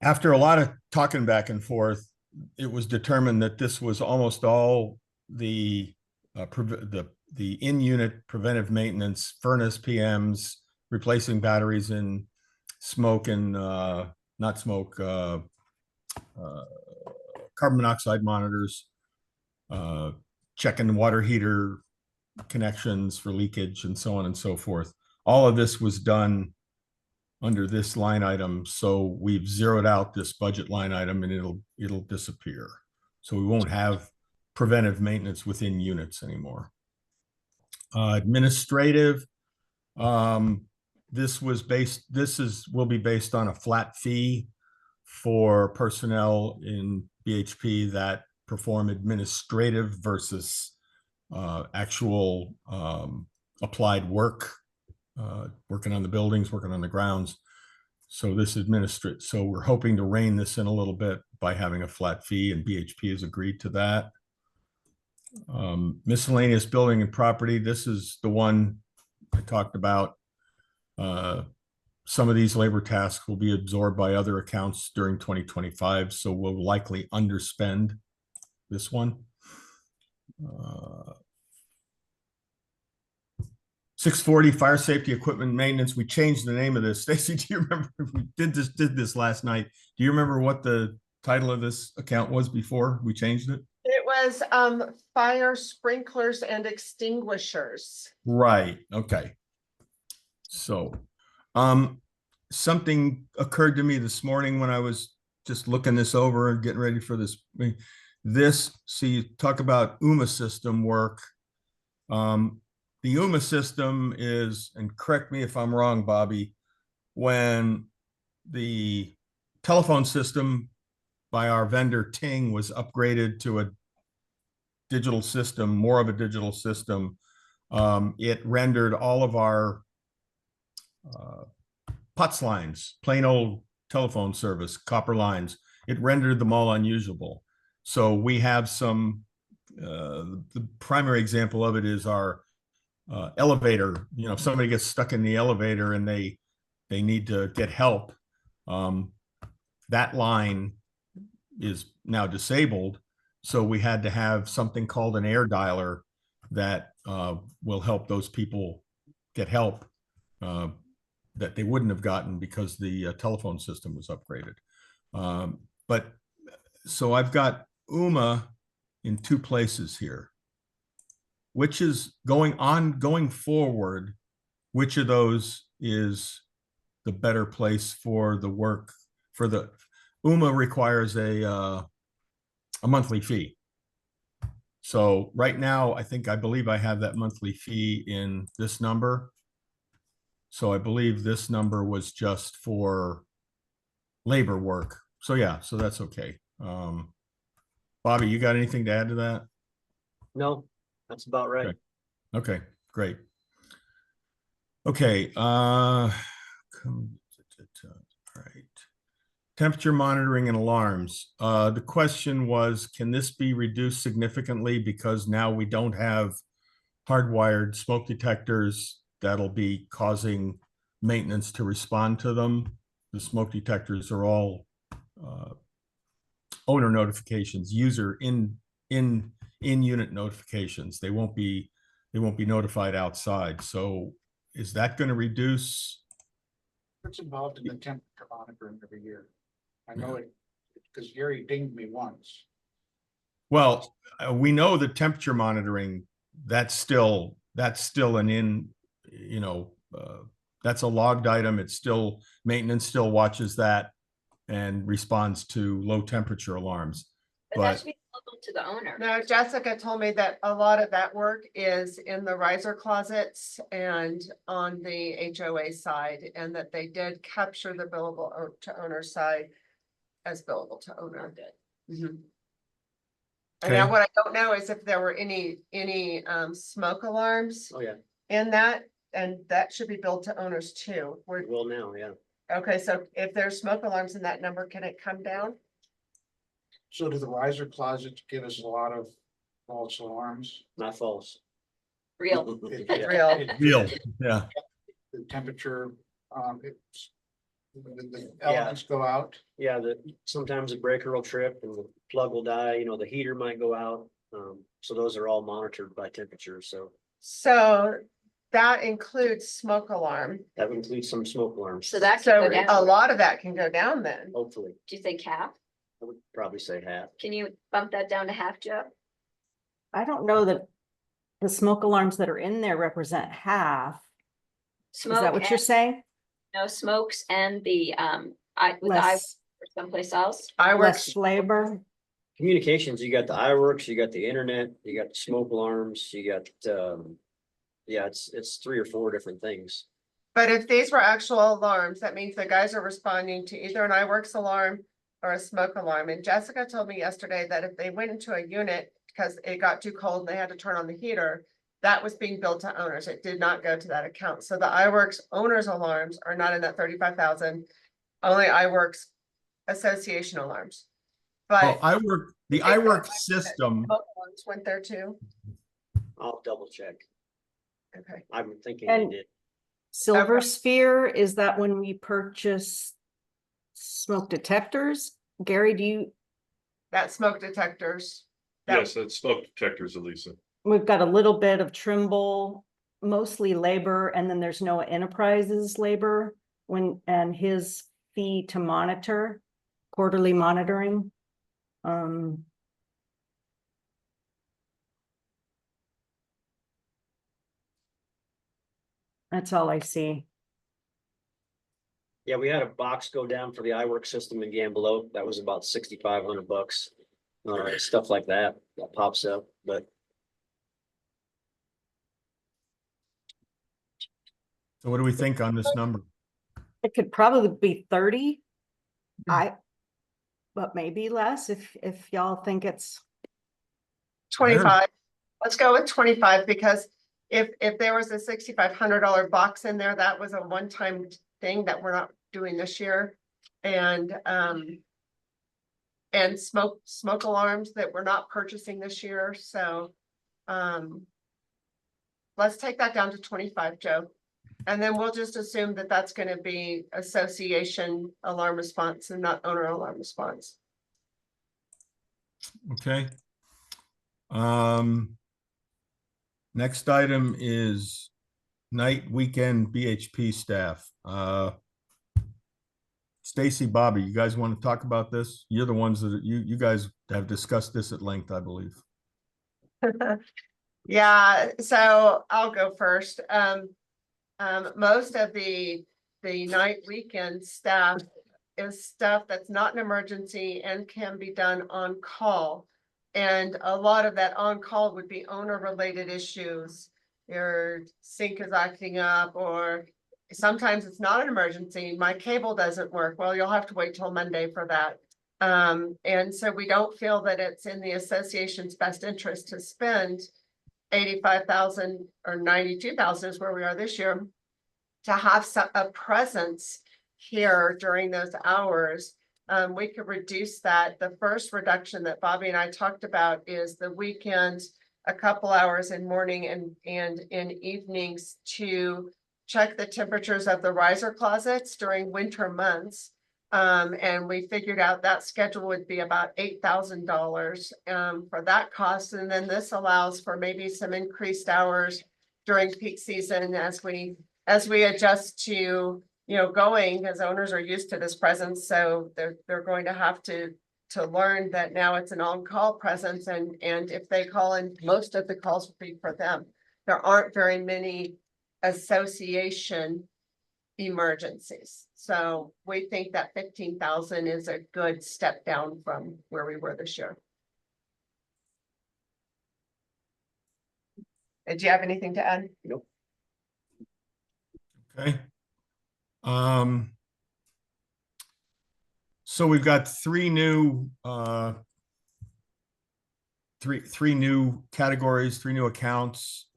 after a lot of talking back and forth, it was determined that this was almost all the in-unit preventive maintenance, furnace PMs, replacing batteries in smoke and not smoke, carbon monoxide monitors, checking water heater connections for leakage and so on and so forth. All of this was done under this line item. So we've zeroed out this budget line item and it'll disappear. So we won't have preventive maintenance within units anymore. Administrative, this will be based on a flat fee for personnel in BHP that perform administrative versus actual applied work, working on the buildings, working on the grounds. So this so we're hoping to rein this in a little bit by having a flat fee, and BHP has agreed to that. Miscellaneous building and property. This is the one I talked about. Some of these labor tasks will be absorbed by other accounts during 2025, so we'll likely underspend this one. 640 fire safety equipment maintenance. We changed the name of this. Stacy, do you remember? We did this last night. Do you remember what the title of this account was before we changed it? It was fire sprinklers and extinguishers. Right. Okay. So, something occurred to me this morning when I was just looking this over and getting ready for this. So you talk about UMA system work. The UMA system is, and correct me if I'm wrong, Bobby, when the telephone system by our vendor Ting was upgraded to a digital system, more of a digital system, it rendered all of our PUTS lines, plain old telephone service, copper lines, it rendered them all unusable. So we have some, the primary example of it is our elevator. You know, if somebody gets stuck in the elevator and they need to get help, that line is now disabled. So we had to have something called an air dialer that will help those people get help that they wouldn't have gotten because the telephone system was upgraded. But so I've got UMA in two places here. Which is going forward, which of those is the better place for the work? For the UMA requires a monthly fee. So right now, I believe I have that monthly fee in this number. So I believe this number was just for labor work. So yeah, so that's okay. Bobby, you got anything to add to that? No, that's about right. Okay, great. Okay, all right. Temperature monitoring and alarms. The question was, can this be reduced significantly because now we don't have hardwired smoke detectors that'll be causing maintenance to respond to them? The smoke detectors are all owner notifications, user in-unit notifications. They won't be notified outside. So is that going to reduce? What's involved in the temperature monitoring every year? I know it because Gary dinged me once. Well, we know the temperature monitoring, that's still an that's a logged item. It's still, maintenance still watches that and responds to low temperature alarms. But that should be local to the owner. No, Jessica told me that a lot of that work is in the riser closets and on the HOA side, and that they did capture the billable to owner side as billable to owner. Mhm. And now Okay. what I don't know is if there were any smoke alarms Oh, yeah, in that, and that should be billed to owners too. we will now, yeah. Okay, so if there's smoke alarms in that number, can it come down? So do the riser closets give us a lot of false alarms? Not false. Real. Real. Real, yeah. The temperature, it's. The Yeah. elements go out. Yeah, sometimes the breaker will trip and the plug will die, you know, the heater might go out. So those are all monitored by temperature, so So that includes smoke alarm. that would include some smoke alarms. So that So could go a down. lot of that can go down then. Hopefully, Do you think half? I would probably say half. Can you bump that down to half, Joe? I don't know that the smoke alarms that are in there represent half. Is that Smoke what you're and- saying? No smokes and the, with the I Less, or someplace else. I work, less labor. Communications, you got the iWorks, you got the internet, you got the smoke alarms, you got, yeah, it's 3 or 4 different things. but if these were actual alarms, that means the guys are responding to either an iWorks alarm or a smoke alarm. And Jessica told me yesterday that if they went into a unit because it got too cold and they had to turn on the heater, that was being billed to owners. It did not go to that account. So the iWorks owners alarms are not in that 35,000. Only iWorks association alarms. Well, But the iWork system, smoke alarms went there too. I'll double check. Okay. I'm thinking And- they did. Silver Sphere, is that when we purchase smoke detectors? Gary, do you, That smoke detectors. that- Yes, that's smoke detectors, Elisa. we've got a little bit of Trimble, mostly labor, and then there's Noah Enterprises labor and his fee to monitor, quarterly monitoring. That's all I see. Yeah, we had a box go down for the iWork system in Gamble. That was about $6,500. Stuff like that pops up, but so what do we think on this number? It could probably be 30. But maybe less if y'all think it's, 25. Let's go with 25 because if there was a $6,500 box in there, that was a one-time thing that we're not doing this year. And smoke alarms that we're not purchasing this year. So let's take that down to 25, Joe. And then we'll just assume that that's going to be association alarm response and not owner alarm response. Okay. Next item is night weekend BHP staff. Stacy, Bobby, you guys want to talk about this? You're the ones that you guys have discussed this at length, I believe. Yeah, so I'll go first. Most of the night weekend staff is stuff that's not an emergency and can be done on call. And a lot of that on call would be owner related issues. Your sink is acting up, or sometimes it's not an emergency. My cable doesn't work. Well, you'll have to wait till Monday for that. And so we don't feel that it's in the association's best interest to spend 85,000 or 92,000 is where we are this year to have a presence here during those hours. We could reduce that. The first reduction that Bobby and I talked about is the weekend, a couple hours in morning and in evenings to check the temperatures of the riser closets during winter months. And we figured out that schedule would be about $8,000 for that cost. And then this allows for maybe some increased hours during peak season as we adjust to, going, as owners are used to this presence. So they're going to have to learn that now it's an on-call presence. And if they call in, most of the calls will be for them. There aren't very many association emergencies. So we think that 15,000 is a good step down from where we were this year. Do you have anything to add? Nope. Okay. So we've got three new categories, 3 new accounts.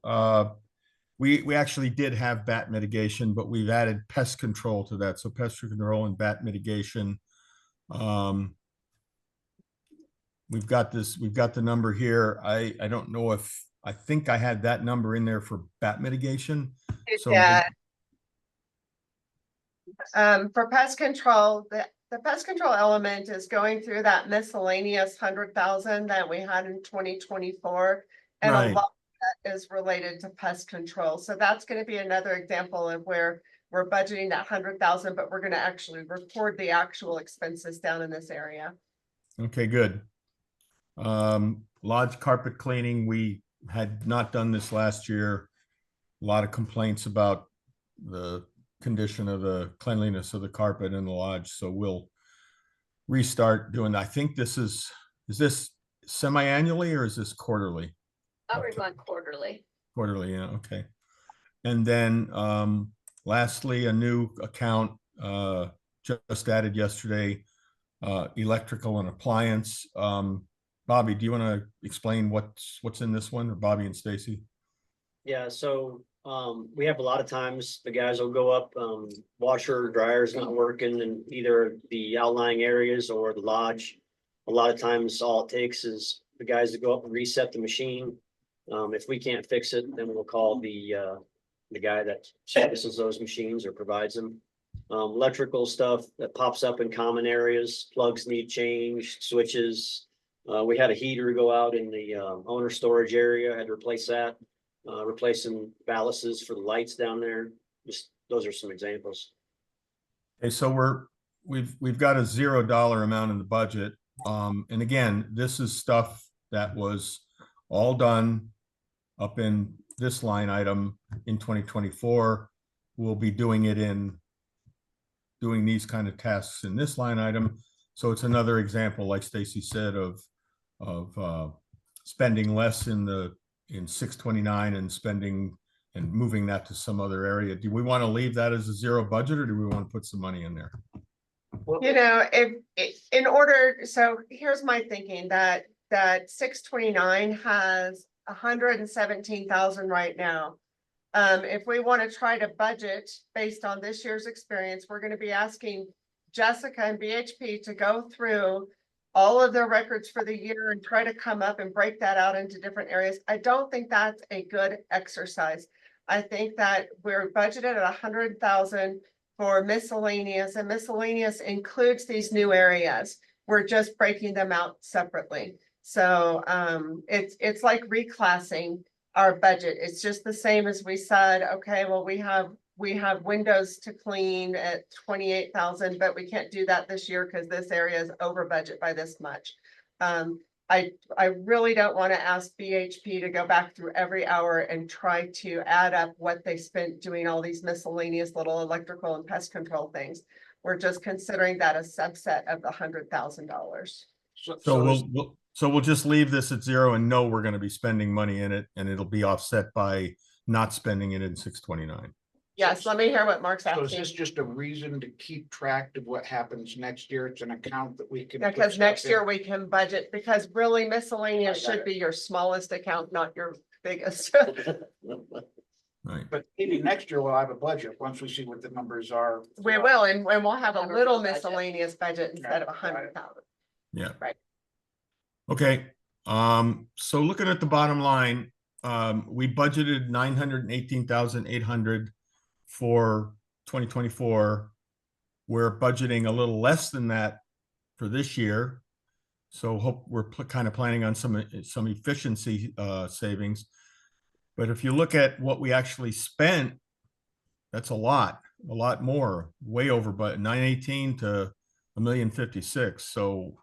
We actually did have bat mitigation, but we've added pest control to that. So pest control and bat mitigation. We've got the number here. I don't know if I think I had that number in there for bat mitigation. So Yeah. For pest control, the pest control element is going through that miscellaneous 100,000 that we had in 2024. And a Right. lot of that is related to pest control. So that's going to be another example of where we're budgeting that 100,000, but we're going to actually record the actual expenses down in this area. Okay, good. Lodge carpet cleaning, we had not done this last year. A lot of complaints about the condition of the cleanliness of the carpet in the lodge, so we'll restart doing that. I think this is this semi-annually or is this quarterly? We're going quarterly. Quarterly, yeah, okay. And then lastly, a new account just added yesterday, electrical and appliance. Bobby, do you want to explain what's in this one, or Bobby and Stacy? Yeah, so we have a lot of times the guys will go up, washer, dryer's not working in either the outlying areas or the lodge. A lot of times all it takes is the guys to go up and reset the machine. If we can't fix it, then we'll call the guy that services those machines or provides them. Electrical stuff that pops up in common areas, plugs need changed, switches. We had a heater go out in the owner storage area, had to replace that. Replacing ballasts for the lights down there. Just those are some examples. Okay, so we've got a $0 amount in the budget. And again, this is stuff that was all done up in this line item in 2024. We'll be doing these kind of tasks in this line item. So it's another example, like Stacy said, of spending less in 629 and spending and moving that to some other area. Do we want to leave that as a zero budget, or do we want to put some money in there? You know, in order, so here's my thinking that 629 has 117,000 right now. If we want to try to budget based on this year's experience, we're going to be asking Jessica and BHP to go through all of their records for the year and try to come up and break that out into different areas. I don't think that's a good exercise. I think that we're budgeted at 100,000 for miscellaneous, and miscellaneous includes these new areas. We're just breaking them out separately. So it's like reclassing our budget. It's just the same as we said, okay, well, we have windows to clean at 28,000, but we can't do that this year because this area is over budget by this much. I really don't want to ask BHP to go back through every hour and try to add up what they spent doing all these miscellaneous little electrical and pest control things. We're just considering that a subset of the $100,000. So we'll just leave this at zero and know we're going to be spending money in it, and it'll be offset by not spending it in 629. Yes, let me hear what Mark's So is asking. this just a reason to keep track of what happens next year? It's an account that we can. put Because next stuff year in? we can budget, because really miscellaneous I got should it. be your smallest account, not your biggest. Right. But maybe next year we'll have a budget once we see what the numbers are. We will, and we'll have a Have a little real budget. miscellaneous budget instead of Right, got it. 100,000. Yeah. Right. Okay. So looking at the bottom line, we budgeted 918,800 for 2024. We're budgeting a little less than that for this year. So hope we're kind of planning on some efficiency savings. But if you look at what we actually spent, that's a lot more, way over, but 918 to 1,056,000. So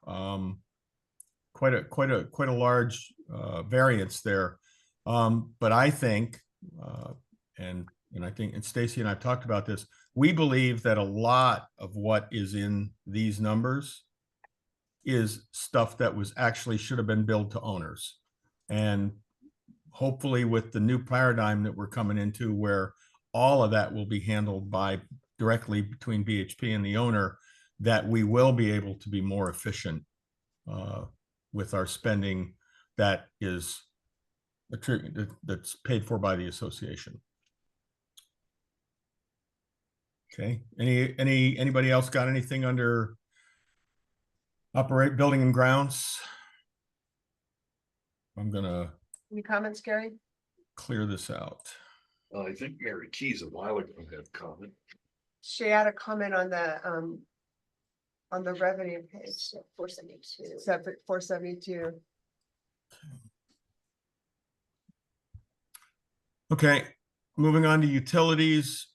quite a large variance there. But I think, and I think, and Stacy and I've talked about this, we believe that a lot of what is in these numbers is stuff that was actually should have been billed to owners. And hopefully with the new paradigm that we're coming into, where all of that will be handled directly between BHP and the owner, that we will be able to be more efficient with our spending that is that's paid for by the association. Okay, anybody else got anything under building and grounds? I'm gonna Any comments, Gary? Clear this out. I think Mary Keys a while ago had a comment. She had a comment on the revenue page, 472. separate 472. Okay, moving on to utilities.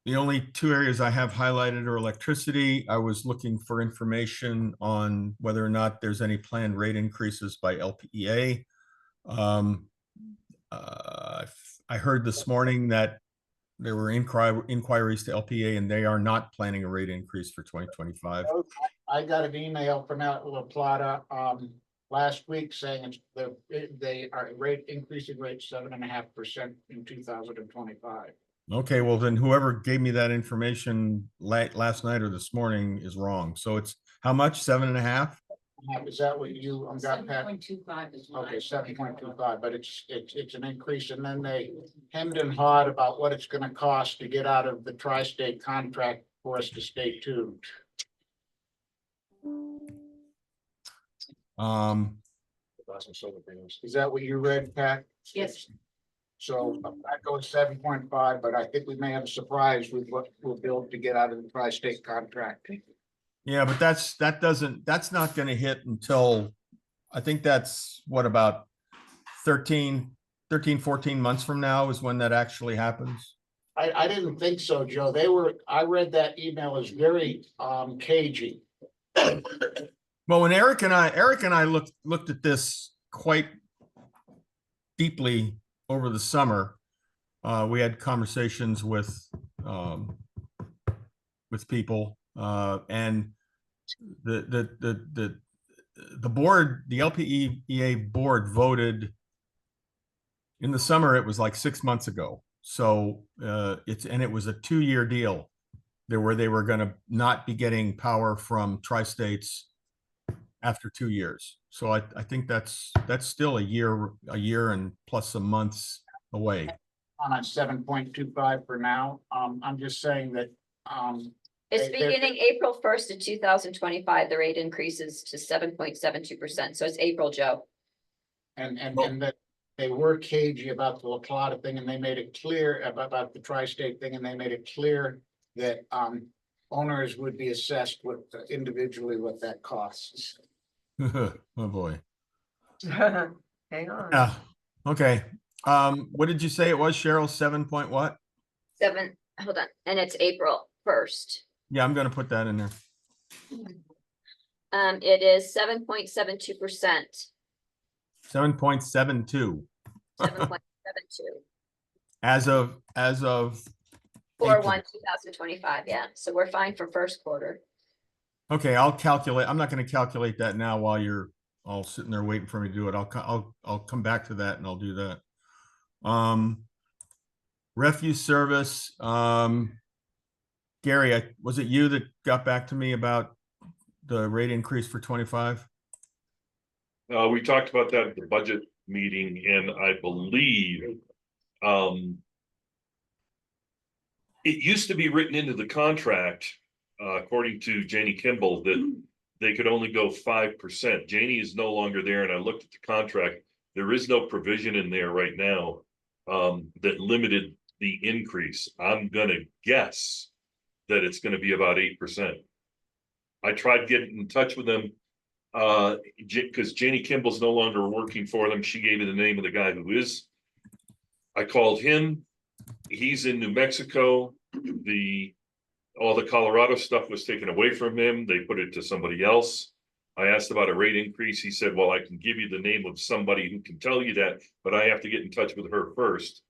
The only two areas I have highlighted are electricity. I was looking for information on whether or not there's any planned rate increases by LPEA. I heard this morning that there were inquiries to LPA and they are not planning a rate increase for 2025. I got an email from La Plata, last week saying they are increasing rate 7.5% in 2025. Okay, well then whoever gave me that information last night or this morning is wrong. So it's how much? 7.5? Is that what you got, Pat? 7.25 is what I- Okay, 7.25, but it's an increase, and then they hemmed and hawed about what it's gonna cost to get out of the tri-state contract for us to stay tuned. Is that what you read, Pat? Yes. So that goes 7.5, but I think we may have a surprise with what we'll build to get out of the tri-state contract. Yeah, but that's not gonna hit until, I think that's what, about 13, 14 months from now is when that actually happens. I didn't think so, Joe. I read that email as very cagey. Well, when Eric and I looked at this quite deeply over the summer, we had conversations with people, and the board, the LPEA board voted in the summer. It was like 6 months ago. So it was a 2-year deal there where they were going to not be getting power from tri-states after 2 years. So I think that's still a year and plus some months away. On a 7.25 for now. I'm just saying that It's they're- beginning April 1st of 2025, the rate increases to 7.72%. So it's April, Joe. and that they were cagey about the La Plata thing, and they made it clear about the tri-state thing, and they made it clear that owners would be assessed with individually what that costs. Oh, boy. Hang on. Yeah. Okay. What did you say it was, Cheryl? 7 point what? Hold on, and it's April 1st. Yeah, I'm going to put that in there. It is 7.72%. 7.72 7.72 as of for April. 2025. Yeah, so we're fine for first quarter. Okay, I'll calculate. I'm not going to calculate that now while you're all sitting there waiting for me to do it. I'll come back to that and I'll do that. Refuse service. Gary, was it you that got back to me about the rate increase for 25? We talked about that at the budget meeting, and I believe it used to be written into the contract, according to Janie Kimball, that they could only go 5%. Janie is no longer there, and I looked at the contract. There is no provision in there right now that limited the increase. I'm gonna guess that it's gonna be about 8%. I tried getting in touch with them because Janie Kimball's no longer working for them. She gave me the name of the guy who is. I called him. He's in New Mexico. All the Colorado stuff was taken away from him. They put it to somebody else. I asked about a rate increase. He said, well, I can give you the name of somebody who can tell you that, but I have to get in touch with her first,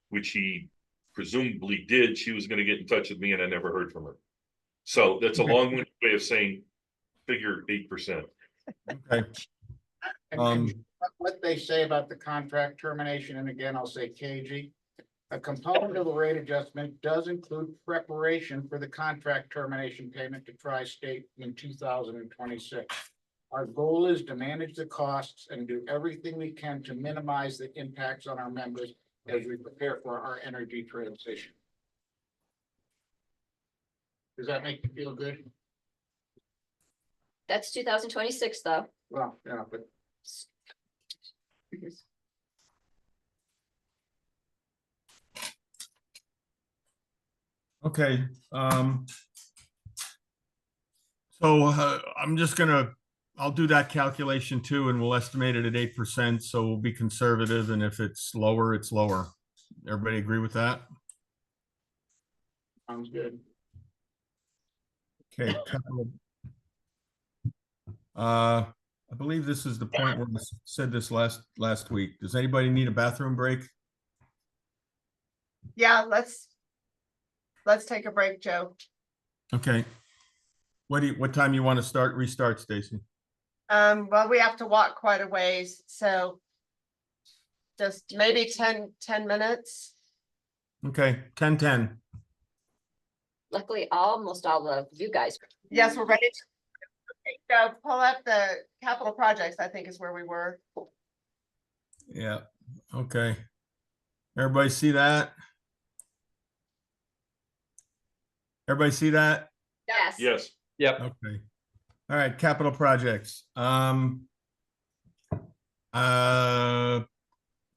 which he presumably did. She was going to get in touch with me, and I never heard from her. So that's a long-winded way of saying figure 8%. Okay. And what they say about the contract termination, and again, I'll say cagey. A component of the rate adjustment does include preparation for the contract termination payment to Tri-State in 2026. Our goal is to manage the costs and do everything we can to minimize the impacts on our members as we prepare for our energy transition. Does that make you feel good? That's 2026 though. Well, yeah, but Okay, so I'm just gonna, I'll do that calculation too, and we'll estimate it at 8%, so we'll be conservative, and if it's lower, it's lower. Everybody agree with that? sounds good. Okay. I believe this is the point where I said this last week. Does anybody need a bathroom break? Yeah, let's take a break, Joe. Okay. What time you want to restart, Stacy? Well, we have to walk quite a ways, so just maybe 10 minutes. Okay, 10:10. Luckily, almost all of you guys. Yes, we're ready to go. Pull up the capital projects, I think is where we were. Yeah, okay. Everybody see that? Everybody see that? Yes. Yes. Yep. Okay. All right, capital projects.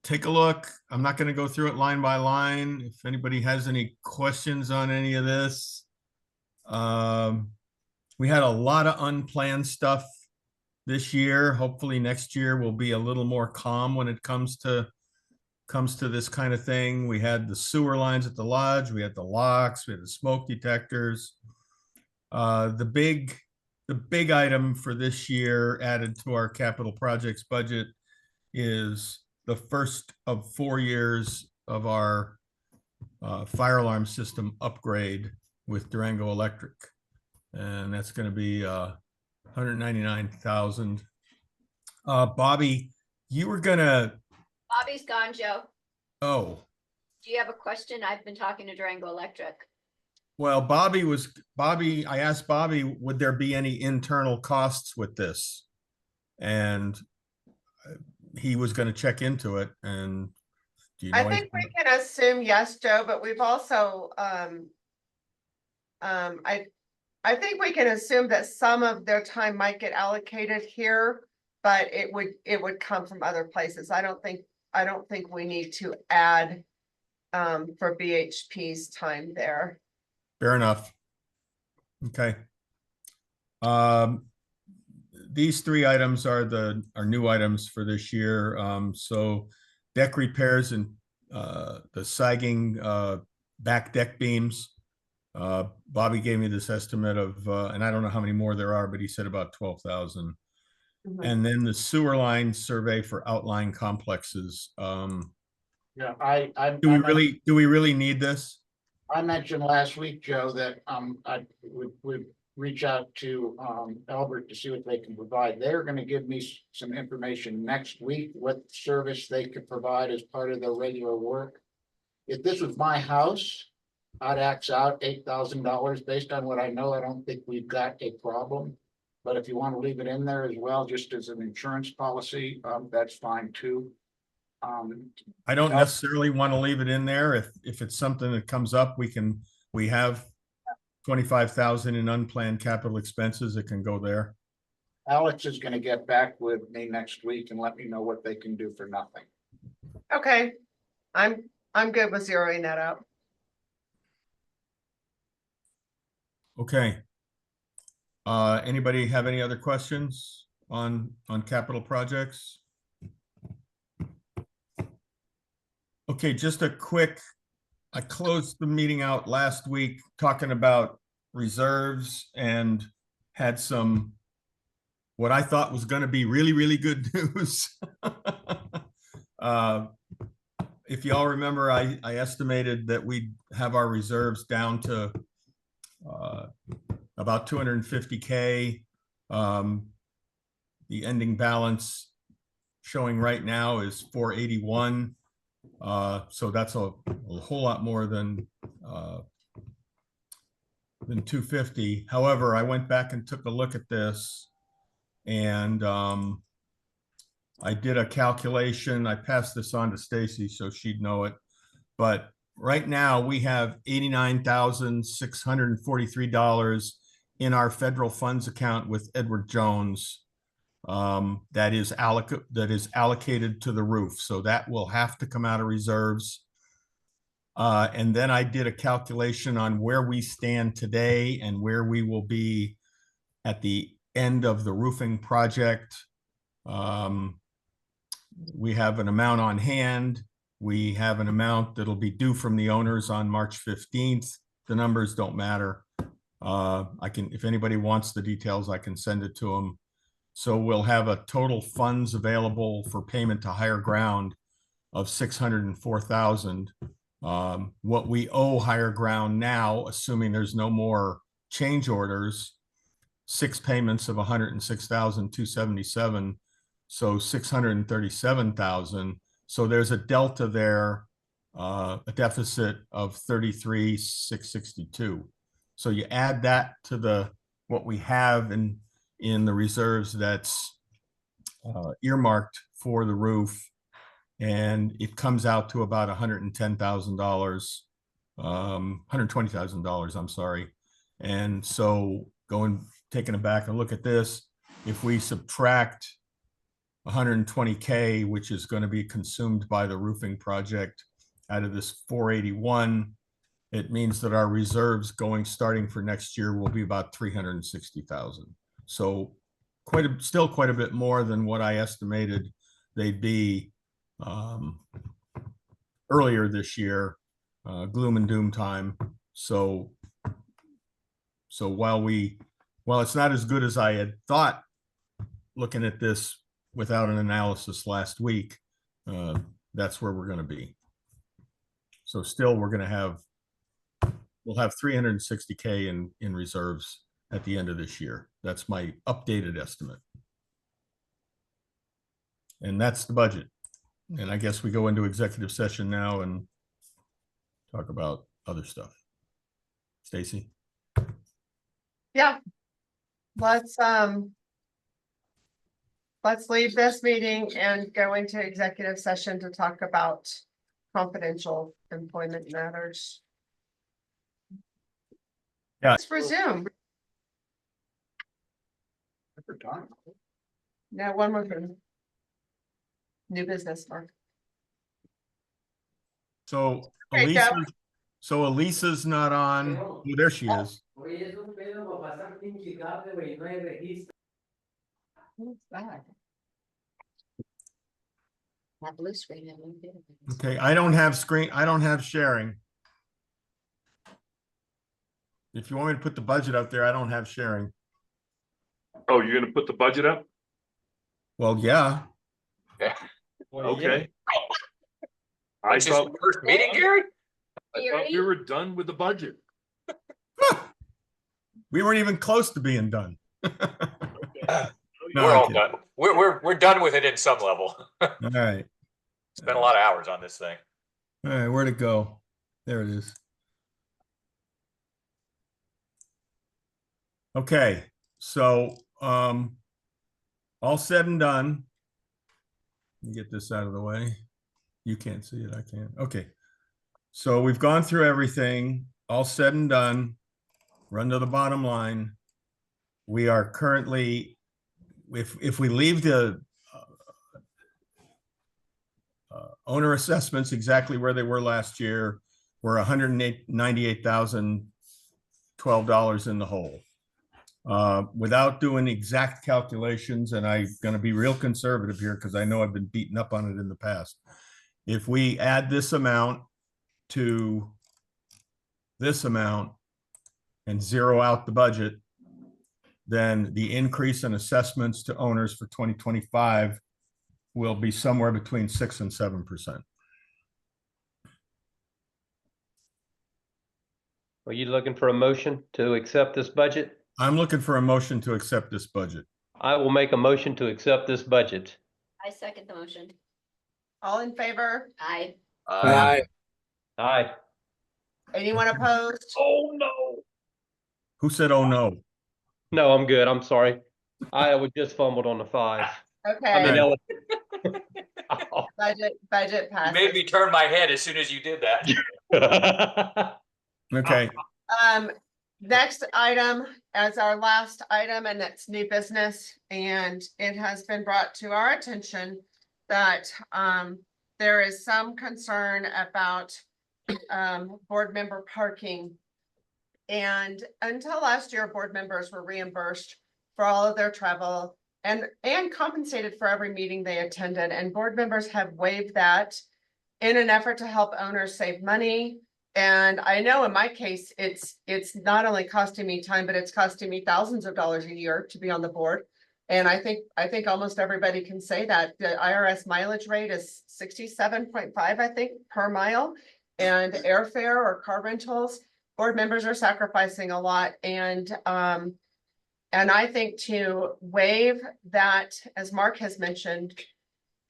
Take a look. I'm not going to go through it line by line. If anybody has any questions on any of this. We had a lot of unplanned stuff this year. Hopefully next year will be a little more calm when it comes to this kind of thing. We had the sewer lines at the lodge, we had the locks, we had the smoke detectors. The big item for this year added to our capital projects budget is the first of 4 years of our fire alarm system upgrade with Durango Electric. And that's going to be $199,000. Bobby, you were gonna. Bobby's gone, Joe. Oh, Do you have a question? I've been talking to Durango Electric. well, I asked Bobby, would there be any internal costs with this? And he was going to check into it. And do you know I think we can assume yes, Joe, but we've also, I think we can assume that some of their time might get allocated here, but it would come from other places. I don't think we need to add for BHP's time there. Fair enough. Okay. These 3 items are new items for this year. So deck repairs and the sagging back deck beams. Bobby gave me this estimate of, and I don't know how many more there are, but he said about 12,000. And then the sewer line survey for outlying complexes. Yeah, Do we really need this? I mentioned last week, Joe, that I would reach out to Albert to see what they can provide. They're going to give me some information next week, what service they could provide as part of their regular work. If this was my house, I'd ax out $8,000 based on what I know. I don't think we've got a problem. But if you want to leave it in there as well, just as an insurance policy, that's fine too. I don't necessarily want to leave it in there. If it's something that comes up, we have 25,000 in unplanned capital expenses that can go there. Alex is going to get back with me next week and let me know what they can do for nothing. Okay, I'm good with zeroing that out. Okay. Anybody have any other questions on capital projects? Okay, just a quick, I closed the meeting out last week talking about reserves and had some, what I thought was going to be really, really good news. If y'all remember, I estimated that we'd have our reserves down to about 250K. The ending balance showing right now is 481. So that's a whole lot more than 250. However, I went back and took a look at this, and I did a calculation. I passed this on to Stacy so she'd know it. But right now we have $89,643 in our federal funds account with Edward Jones. that is allocated to the roof. So that will have to come out of reserves. And then I did a calculation on where we stand today and where we will be at the end of the roofing project. We have an amount on hand. We have an amount that'll be due from the owners on March 15th. The numbers don't matter. I can, if anybody wants the details, I can send it to them. So we'll have a total funds available for payment to Higher Ground of $604,000. What we owe Higher Ground now, assuming there's no more change orders, 6 payments of $106,277, so $637,000. So there's a delta there, a deficit of $33,662. So you add that to what we have in the reserves that's earmarked for the roof, and it comes out to about $110,000, $120,000, I'm sorry. And so taking it back and look at this, if we subtract 120K, which is going to be consumed by the roofing project out of this 481, it means that our reserves starting for next year will be about 360,000. So still quite a bit more than what I estimated they'd be earlier this year, gloom and doom time. So while it's not as good as I had thought looking at this without an analysis last week, that's where we're going to be. So still we'll have 360K in reserves at the end of this year. That's my updated estimate. And that's the budget. And I guess we go into executive session now and talk about other stuff. Stacy? Yeah. Let's leave this meeting and go into executive session to talk about confidential employment matters. Yeah. Let's resume. No, one more thing. New business, Mark. So Okay, Elisa's not on. Oh, there she is. Who's that? That blue screen. I won't get it. Okay, I don't have sharing. If you want me to put the budget up there, I don't have sharing. Oh, you're gonna put the budget up? Well, yeah. Okay. It's his first meeting, Gary? I thought we were done with the budget. We weren't even close to being done. We're all done. We're done with it in some level. All right. Spent a lot of hours on this thing. All right, where'd it go? There it is. Okay, so all said and done. Let me get this out of the way. You can't see it, I can. Okay. So we've gone through everything, all said and done. Run to the bottom line. We are currently, if we leave the owner assessments exactly where they were last year, we're $198,012 in the hole. Without doing exact calculations, and I'm going to be real conservative here because I know I've been beaten up on it in the past. If we add this amount to this amount and zero out the budget, then the increase in assessments to owners for 2025 will be somewhere between 6% and 7%. Are you looking for a motion to accept this budget? I'm looking for a motion to accept this budget. I will make a motion to accept this budget. I second the motion. All in favor? Aye. Aye. Anyone opposed? Oh, no. Who said, oh, no? No, I'm good. I'm sorry. I was just fumbled on the 5. Okay, Oh. budget You passes. made me turn my head as soon as you did that. Okay. Next item as our last item, and it's new business, and it has been brought to our attention that there is some concern about board member parking. And until last year, board members were reimbursed for all of their travel and compensated for every meeting they attended, and board members have waived that in an effort to help owners save money. And I know in my case, it's not only costing me time, but it's costing me thousands of dollars a year to be on the board. And I think almost everybody can say that the IRS mileage rate is 67.5, I think, per mile. And airfare or car rentals, board members are sacrificing a lot. And I think to waive that, as Mark has mentioned,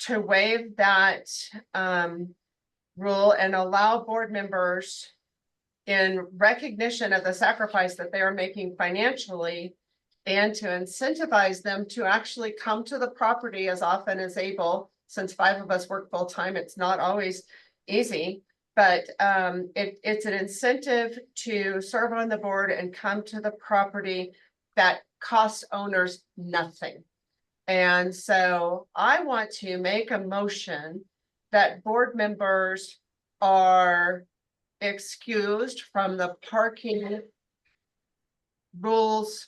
to waive that rule and allow board members, in recognition of the sacrifice that they are making financially, and to incentivize them to actually come to the property as often as able. Since 5 of us work full-time, it's not always easy, but it's an incentive to serve on the board and come to the property that costs owners nothing. And so I want to make a motion that board members are excused from the parking rules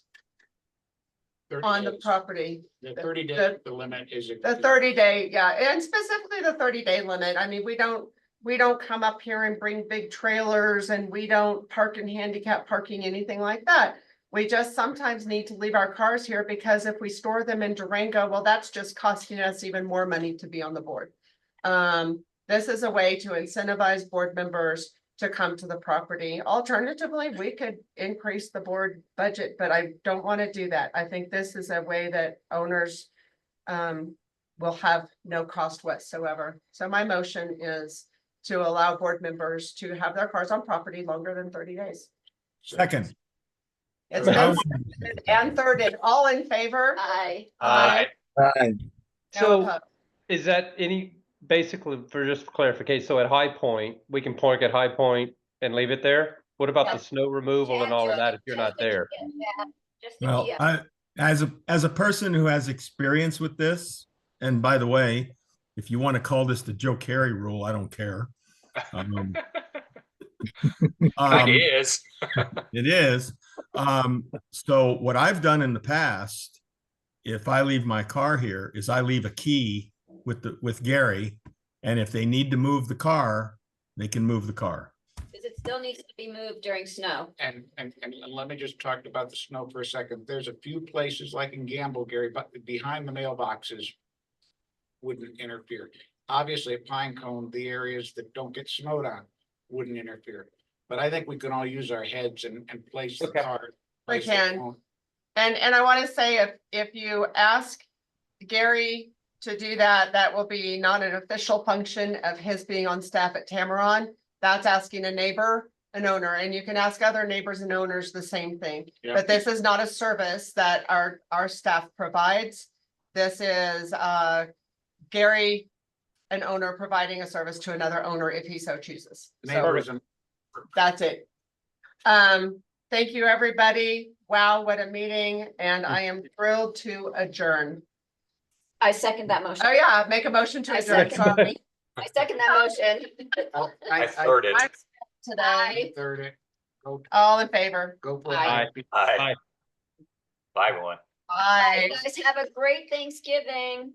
30 on the days. property. The 30-day, the limit is. The 30-day, yeah, and specifically the 30-day limit. I mean, we don't come up here and bring big trailers, and we don't park in handicap parking, anything like that. We just sometimes need to leave our cars here because if we store them in Durango, well, that's just costing us even more money to be on the board. This is a way to incentivize board members to come to the property. Alternatively, we could increase the board budget, but I don't want to do that. I think this is a way that owners will have no cost whatsoever. So my motion is to allow board members to have their cars on property longer than 30 days. Second. It's been seconded and thirded. All in favor? Aye. Aye. Aye. No So opposed. is that basically for just clarification, so at High Point, we can park at High Point and leave it there? What about the snow removal and all of that if you're not there? Well, as a person who has experience with this, and by the way, if you want to call this the Joe Carey rule, I don't care. It is. It is. So what I've done in the past, if I leave my car here, is I leave a key with Gary, and if they need to move the car, they can move the car. Because it still needs to be moved during snow. And let me just talk about the snow for a second. There's a few places like in Gamble, Gary, but behind the mailboxes wouldn't interfere. Obviously at Pine Cone, the areas that don't get snowed on wouldn't interfere. But I think we can all use our heads and place the car. We place the can. phone. And I want to say, if you ask Gary to do that, that will be not an official function of his being on staff at Tamaron. That's asking a neighbor, an owner, and you can ask other neighbors and owners the same thing. Yeah. But this is not a service that our staff provides. This is Gary, an owner, providing a service to another owner if he so chooses. So Neighbors and that's it. Thank you, everybody. Wow, what a meeting. And I am thrilled to adjourn. I second that motion. Oh, yeah, make a motion to I adjourn. second. Sorry. I second that motion. I thirded. Today, Aye. third it. Go, all in favor? go for Aye. it. Bye, everyone. Bye. You guys have a great Thanksgiving.